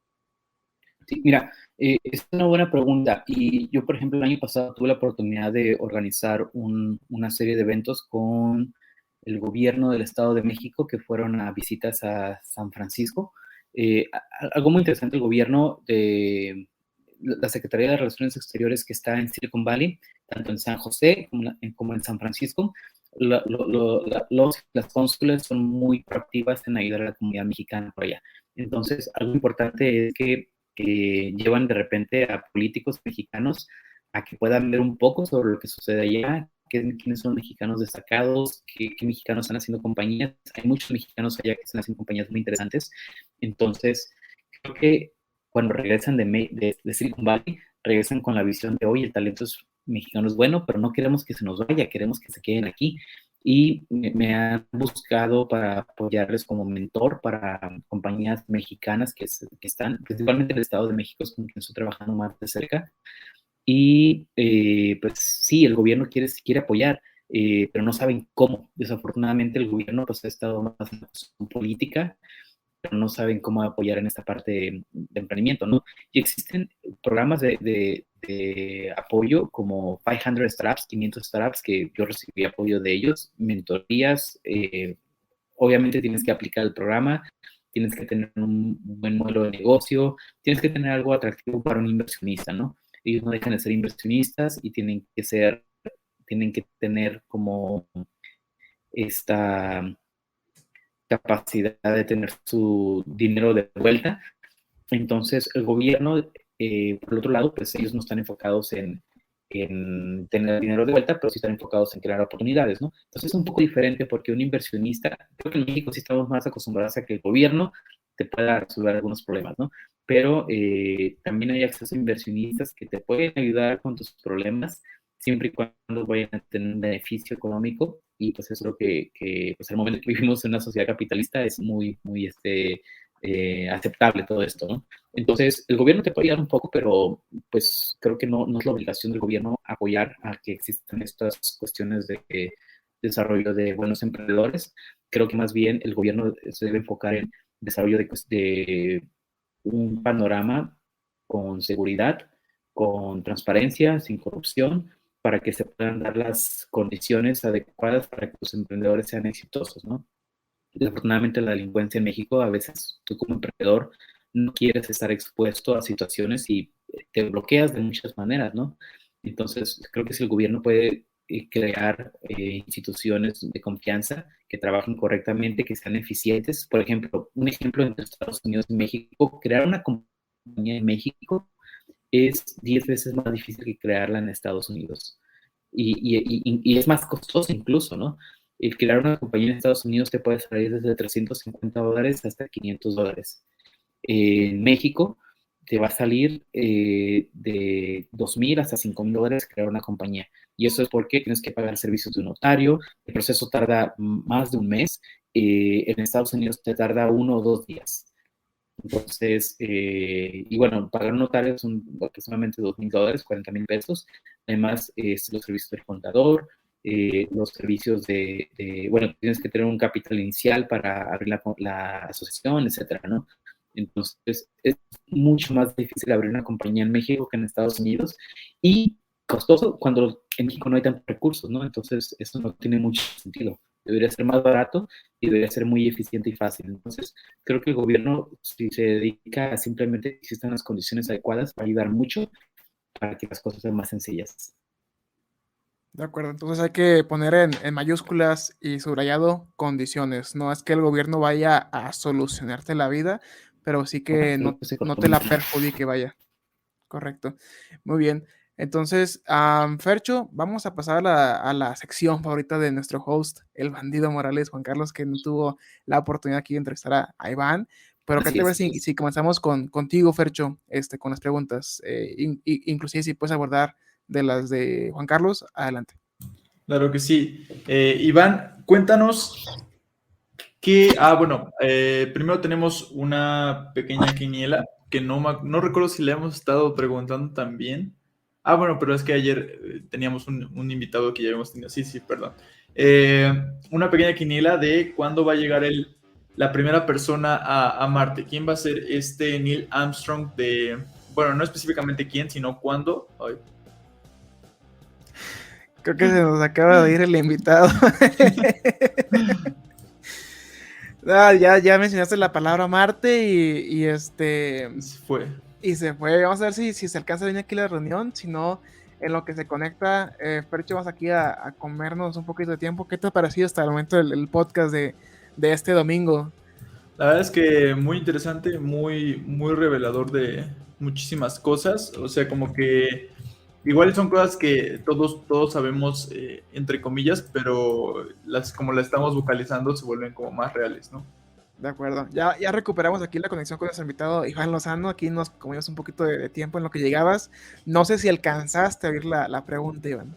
Sí, mira, es una buena pregunta. Y yo, por ejemplo, el año pasado tuve la oportunidad de organizar una serie de eventos con el gobierno del Estado de México que fueron a visitas a San Francisco. Algo muy interesante, el gobierno de la Secretaría de Relaciones Exteriores que está en Silicon Valley, tanto en San José como en San Francisco, las cónsules son muy proactivas en ayudar a la comunidad mexicana por allá. Entonces, algo importante es que llevan de repente a políticos mexicanos a que puedan ver un poco sobre lo que sucede allá, quiénes son mexicanos destacados, qué mexicanos están haciendo compañías. Hay muchos mexicanos allá que están haciendo compañías muy interesantes. Entonces, creo que cuando regresan de Silicon Valley, regresan con la visión de hoy, el talento mexicano es bueno, pero no queremos que se nos vaya, queremos que se queden aquí. Y me han buscado para apoyarles como mentor para compañías mexicanas que están, principalmente en el Estado de México, es con quien estoy trabajando más de cerca. Y pues sí, el gobierno quiere apoyar, pero no saben cómo. Desafortunadamente el gobierno pues ha estado más en la cuestión política, pero no saben cómo apoyar en esta parte de emprendimiento, ¿no? Y existen programas de apoyo como 500 Startups, 500 Startups, que yo recibí apoyo de ellos, mentorías, obviamente tienes que aplicar el programa, tienes que tener un buen modelo de negocio, tienes que tener algo atractivo para un inversionista, ¿no? Ellos no dejan de ser inversionistas y tienen que tener como esta capacidad de tener su dinero de vuelta. Entonces, el gobierno, por el otro lado, pues ellos no están enfocados en tener dinero de vuelta, pero sí están enfocados en crear oportunidades, ¿no? Entonces es un poco diferente porque un inversionista, creo que en México sí estamos más acostumbrados a que el gobierno te pueda resolver algunos problemas, ¿no? Pero también hay acceso a inversionistas que te pueden ayudar con tus problemas siempre y cuando vayan a tener un beneficio económico, y pues es lo que pues el momento que vivimos en una sociedad capitalista es muy, muy aceptable todo esto, ¿no? Entonces, el gobierno te puede ayudar un poco, pero pues creo que no es la obligación del gobierno apoyar a que existan estas cuestiones de desarrollo de buenos emprendedores. Creo que más bien el gobierno se debe enfocar en desarrollo de un panorama con seguridad, con transparencia, sin corrupción, para que se puedan dar las condiciones adecuadas para que los emprendedores sean exitosos, ¿no? Desafortunadamente la delincuencia en México, a veces tú como emprendedor no quieres estar expuesto a situaciones y te bloqueas de muchas maneras, ¿no? Entonces, creo que si el gobierno puede crear instituciones de confianza que trabajen correctamente, que sean eficientes. Por ejemplo, un ejemplo entre Estados Unidos y México, crear una compañía en México es 10 veces más difícil que crearla en Estados Unidos. Y es más costoso incluso, ¿no? El crear una compañía en Estados Unidos te puede salir desde $350 hasta $500. En México te va a salir de $2,000 hasta $5,000 crear una compañía. Y eso es porque tienes que pagar servicios de un notario, el proceso tarda más de un mes, en Estados Unidos te tarda 1 o 2 días. Entonces, y bueno, pagar un notario son aproximadamente $2,000, $40,000. Además, los servicios del contador, los servicios bueno, tienes que tener un capital inicial para abrir la asociación, etcétera, ¿no? Entonces, es mucho más difícil abrir una compañía en México que en Estados Unidos y costoso cuando en México no hay tantos recursos, ¿no? Entonces, esto no tiene mucho sentido. Debería ser más barato y debería ser muy eficiente y fácil. Entonces, creo que el gobierno, si se dedica a simplemente que existan las condiciones adecuadas, va a ayudar mucho para que las cosas sean más sencillas. De acuerdo, entonces hay que poner en mayúsculas y subrayado condiciones. No es que el gobierno vaya a solucionarte la vida, pero sí que no te la perjudique, vaya. Correcto. Muy bien. Entonces, Fercho, vamos a pasar a la sección favorita de nuestro host, el bandido Morales, Juan Carlos, que no tuvo la oportunidad aquí de entrevistar a Iván. Pero ¿qué te parece si comenzamos contigo, Fercho, con las preguntas? Inclusive si puedes abordar de las de Juan Carlos, adelante. Claro que sí. Iván, cuéntanos primero tenemos una pequeña quiniela que no recuerdo si le hemos estado preguntando también. Pero es que ayer teníamos un invitado que ya habíamos tenido. Sí, perdón. Una pequeña quiniela de cuándo va a llegar la primera persona a Marte. ¿Quién va a ser este Neil Armstrong no específicamente quién, sino cuándo? Ay. Creo que se nos acaba de ir el invitado. Ya mencionaste la palabra Marte y Se fue. Y se fue. Vamos a ver si se alcanza a venir aquí a la reunión. Si no, en lo que se conecta, Fercho, vas aquí a comernos un poquito de tiempo. ¿Qué te ha parecido hasta el momento el podcast de este domingo? La verdad es que muy interesante, muy, muy revelador de muchísimas cosas. O sea, como que igual son cosas que todos sabemos, entre comillas, pero como las estamos vocalizando se vuelven como más reales, ¿no? De acuerdo. Ya recuperamos aquí la conexión con nuestro invitado Iván Lozano. Aquí nos comimos un poquito de tiempo en lo que llegabas. No sé si alcanzaste a oír la pregunta, Iván.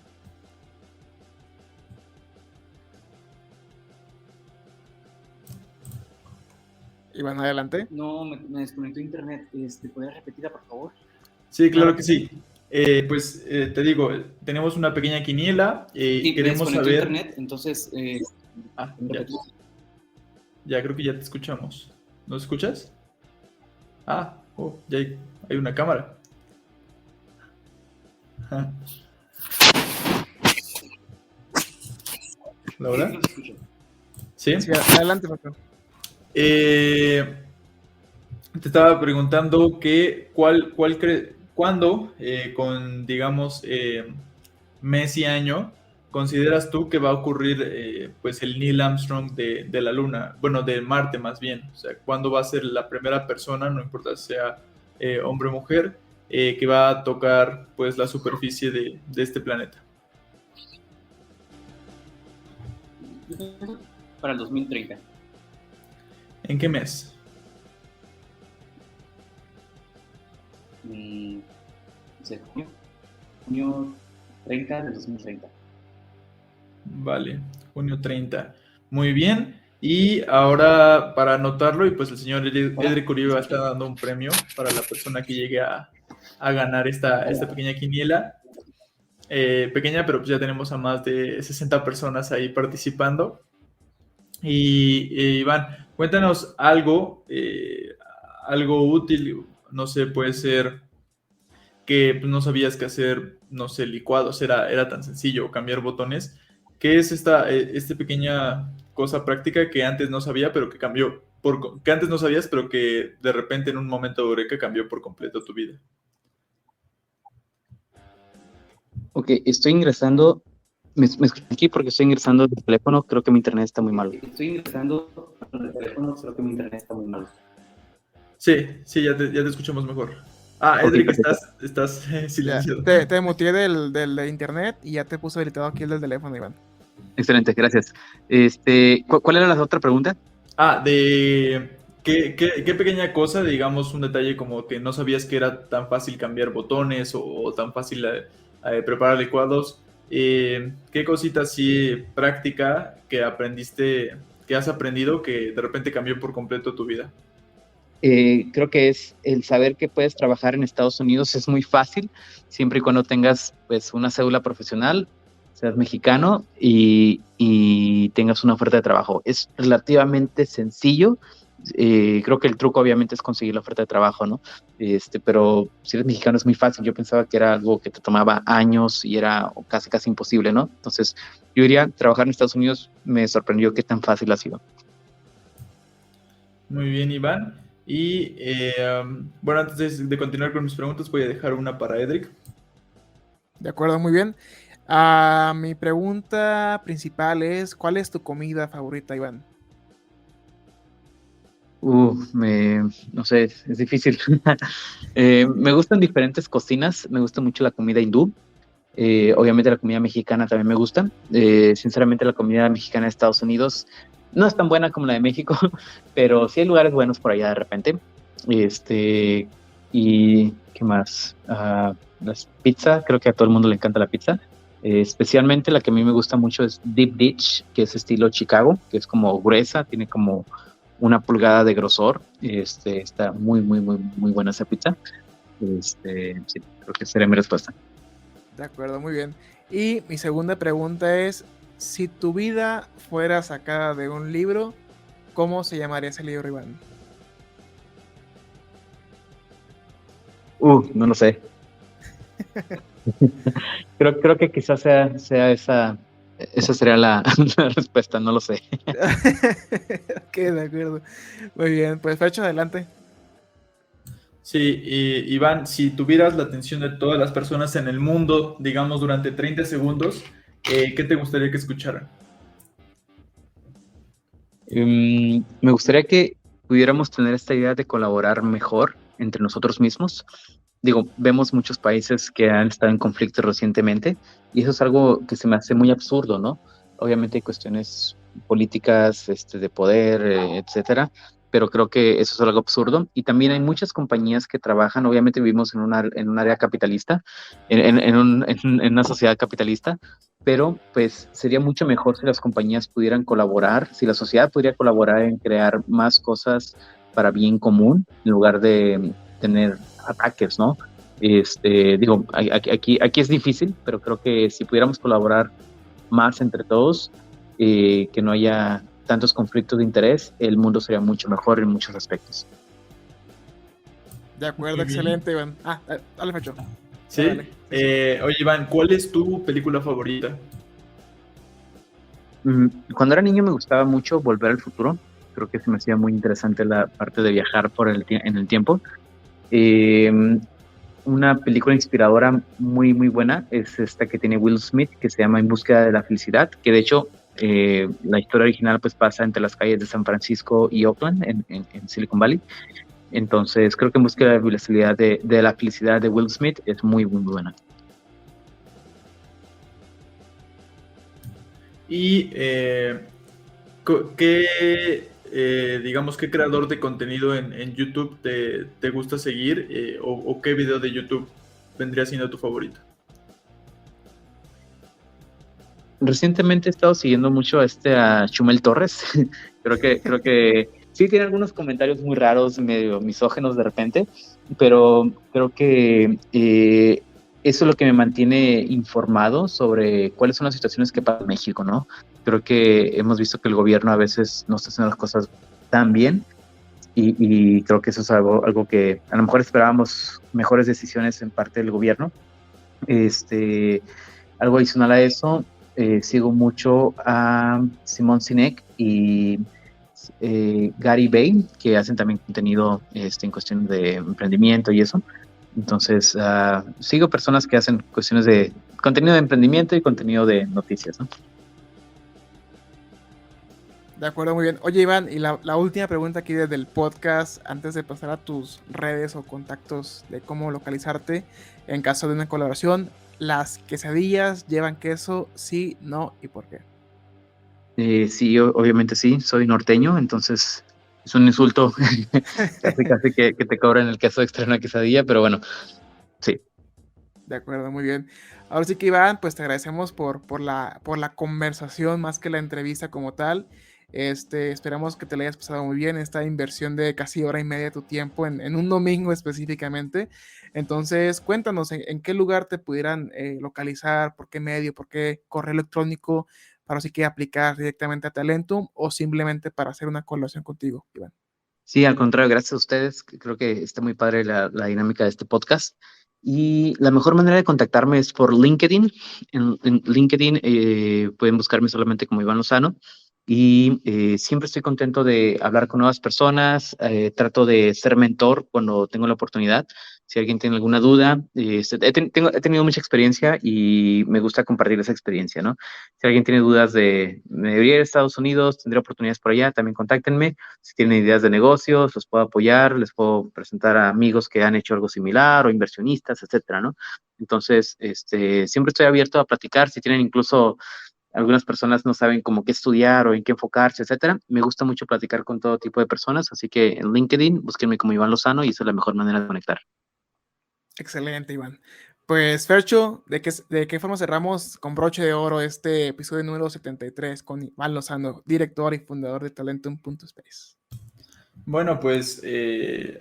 Iván, adelante. No, me desconectó internet. ¿Podrías repetirla, por favor? Sí, claro que sí. Te digo, tenemos una pequeña quiniela y queremos saber... internet, entonces... Ya creo que ya te escuchamos. ¿Nos escuchas? Ya hay una cámara. ¿Laura? ¿Sí? Sí, adelante, Paco. Te estaba preguntando que cuándo, con digamos mes y año, consideras tú que va a ocurrir pues el Neil Armstrong de la Luna, de Marte más bien. O sea, cuándo va a ser la primera persona, no importa si sea hombre o mujer, que va a tocar pues la superficie de este planeta. Para el 2030. ¿En qué mes? Junio 30 del 2030. Vale, junio 30. Muy bien. Y ahora, para anotarlo, y pues el señor Edric Uribe está dando un premio para la persona que llegue a ganar esta pequeña quiniela. Pequeña, pero pues ya tenemos a más de 60 personas ahí participando. Y Iván, cuéntanos algo útil, no sé, puede ser que no sabías qué hacer, no sé, licuados, era tan sencillo, cambiar botones. ¿Qué es esta pequeña cosa práctica que antes no sabía, pero que cambió, que antes no sabías, pero que de repente en un momento de eureka cambió por completo tu vida? Ok, estoy ingresando. ¿Me escuchan aquí? Porque estoy ingresando del teléfono, creo que mi internet está muy malo. Sí, ya te escuchamos mejor. Edric, estás silenciado. Te muteé del internet y ya te puse habilitado aquí el del teléfono, Iván. Excelente, gracias. ¿Cuál era la otra pregunta? De qué pequeña cosa, digamos, un detalle como que no sabías que era tan fácil cambiar botones o tan fácil preparar licuados. ¿Qué cosita así práctica que has aprendido que de repente cambió por completo tu vida? Creo que es el saber que puedes trabajar en Estados Unidos es muy fácil, siempre y cuando tengas pues una cédula profesional, seas mexicano y tengas una oferta de trabajo. Es relativamente sencillo Creo que el truco obviamente es conseguir la oferta de trabajo, ¿no? Pero si eres mexicano es muy fácil. Yo pensaba que era algo que te tomaba años y era casi, casi imposible, ¿no? Entonces, yo diría, trabajar en Estados Unidos me sorprendió qué tan fácil ha sido. Muy bien, Iván. Y bueno, antes de continuar con mis preguntas, voy a dejar una para Edric. De acuerdo, muy bien. Mi pregunta principal es, ¿cuál es tu comida favorita, Iván? No sé, es difícil. Me gustan diferentes cocinas, me gusta mucho la comida hindú. Obviamente la comida mexicana también me gusta. Sinceramente la comida mexicana de Estados Unidos no es tan buena como la de México, pero sí hay lugares buenos por allá de repente. Y ¿qué más? Las pizza, creo que a todo el mundo le encanta la pizza. Especialmente la que a mí me gusta mucho es Deep Dish, que es estilo Chicago, que es como gruesa, tiene como 1 pulgada de grosor. Está muy, muy, muy, muy buena esa pizza. Sí, creo que sería mi respuesta. De acuerdo, muy bien. Y mi segunda pregunta es, si tu vida fuera sacada de un libro, ¿cómo se llamaría ese libro, Iván? No lo sé. Creo que quizás sea esa sería la respuesta, no lo sé. Ok, de acuerdo. Muy bien, pues Fercho, adelante. Sí, Iván, si tuvieras la atención de todas las personas en el mundo, digamos, durante 30 segundos, ¿qué te gustaría que escucharan? Me gustaría que pudiéramos tener esta idea de colaborar mejor entre nosotros mismos. Digo, vemos muchos países que han estado en conflicto recientemente y eso es algo que se me hace muy absurdo, ¿no? Obviamente hay cuestiones políticas, de poder, etcétera, pero creo que eso es algo absurdo. Y también hay muchas compañías que trabajan, obviamente vivimos en un área capitalista, en una sociedad capitalista, pero pues sería mucho mejor si las compañías pudieran colaborar, si la sociedad pudiera colaborar en crear más cosas para bien común en lugar de tener ataques, ¿no? Digo, aquí es difícil, pero creo que si pudiéramos colaborar más entre todos, que no haya tantos conflictos de interés, el mundo sería mucho mejor en muchos aspectos. De acuerdo, Muy bien. excelente, Iván. Dale, Fercho. Sí. Dale. Sí. Oye, Iván, ¿cuál es tu película favorita? Cuando era niño me gustaba mucho Volver al Futuro. Creo que se me hacía muy interesante la parte de viajar en el tiempo. Eh, una película inspiradora muy, muy buena es esta que tiene Will Smith, que se llama En búsqueda de la felicidad, que de hecho la historia original pues pasa entre las calles de San Francisco y Oakland, en Silicon Valley. Entonces creo que En búsqueda de la felicidad de Will Smith es muy, muy buena. Y digamos, qué creador de contenido en YouTube te gusta seguir o qué video de YouTube vendría siendo tu favorito. Recientemente he estado siguiendo mucho a Chumel Torres. Creo que sí tiene algunos comentarios muy raros, medio misógenos de repente, pero creo que eso es lo que me mantiene informado sobre cuáles son las situaciones que pasan en México, ¿no? Creo que hemos visto que el gobierno a veces no está haciendo las cosas tan bien y creo que eso es algo que a lo mejor esperábamos mejores decisiones en parte del gobierno. Algo adicional a eso, sigo mucho a Simón Sinek y Gary Bay, que hacen también contenido en cuestiones de emprendimiento y eso. Entonces, sigo personas que hacen cuestiones de contenido de emprendimiento y contenido de noticias, ¿no? De acuerdo, muy bien. Oye, Iván, y la última pregunta aquí desde el podcast, antes de pasar a tus redes o contactos de cómo localizarte en caso de una colaboración, ¿las quesadillas llevan queso? Sí, no, ¿y por qué? Sí, obviamente sí, soy norteño, entonces es un insulto casi que te cobran el queso extra en una quesadilla, pero bueno, sí. De acuerdo, muy bien. Ahora sí que Iván, pues te agradecemos por la conversación más que la entrevista como tal. Esperamos que te la hayas pasado muy bien, esta inversión de casi hora y media de tu tiempo en un domingo específicamente. Entonces, cuéntanos en qué lugar te pudieran localizar, por qué medio, por qué correo electrónico, para si que aplicar directamente a Talentum o simplemente para hacer una colaboración contigo, Iván. Sí, al contrario, gracias a ustedes. Creo que está muy padre la dinámica de este podcast. Y la mejor manera de contactarme es por LinkedIn. En LinkedIn pueden buscarme solamente como Iván Lozano. Y siempre estoy contento de hablar con nuevas personas. Trato de ser mentor cuando tengo la oportunidad. Si alguien tiene alguna duda, he tenido mucha experiencia y me gusta compartir esa experiencia, ¿no? Si alguien tiene dudas me debería ir a Estados Unidos, tendré oportunidades por allá, también contáctenme. Si tienen ideas de negocios, los puedo apoyar, les puedo presentar a amigos que han hecho algo similar o inversionistas, etcétera, ¿no? Entonces, siempre estoy abierto a platicar. Si tienen incluso algunas personas no saben cómo qué estudiar o en qué enfocarse, etcétera. Me gusta mucho platicar con todo tipo de personas, así que en LinkedIn búsquenme como Iván Lozano y esa es la mejor manera de conectar. Excelente, Iván. Pues, Fercho, ¿de qué forma cerramos con broche de oro este episodio número 73 con Iván Lozano, director y fundador de Talentum.space? Bueno, pues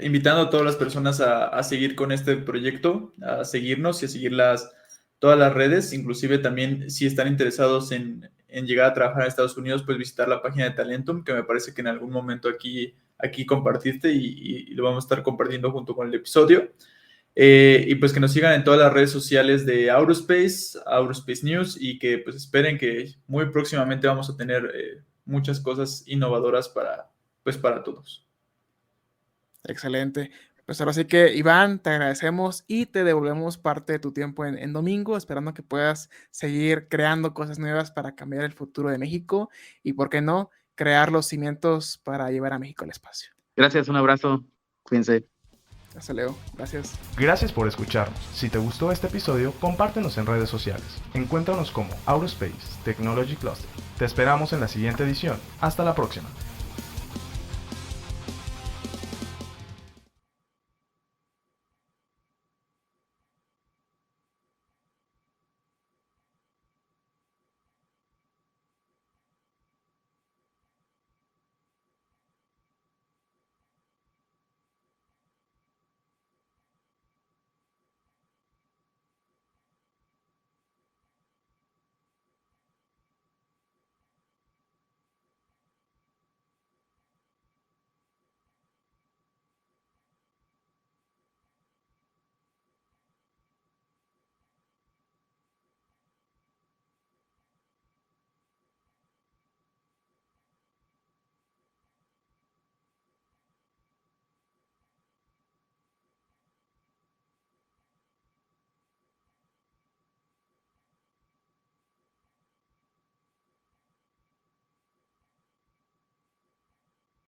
invitando a todas las personas a seguir con este proyecto, a seguirnos y a seguir todas las redes, inclusive también si están interesados en llegar a trabajar en Estados Unidos, pues visitar la página de Talentum, que me parece que en algún momento aquí compartiste y lo vamos a estar compartiendo junto con el episodio. Y pues que nos sigan en todas las redes sociales de Aurospace News, y que pues esperen que muy próximamente vamos a tener muchas cosas innovadoras para todos. Excelente. Pues ahora sí que, Iván, te agradecemos y te devolvemos parte de tu tiempo en domingo, esperando que puedas seguir creando cosas nuevas para cambiar el futuro de México y, ¿por qué no?, crear los cimientos para llevar a México al espacio. Gracias, un abrazo. Cuídense. Hasta luego. Gracias. Gracias por escucharnos. Si te gustó este episodio, compártenos en redes sociales. Encuéntranos como Aurospace Technology Cluster. Te esperamos en la siguiente edición. Hasta la próxima.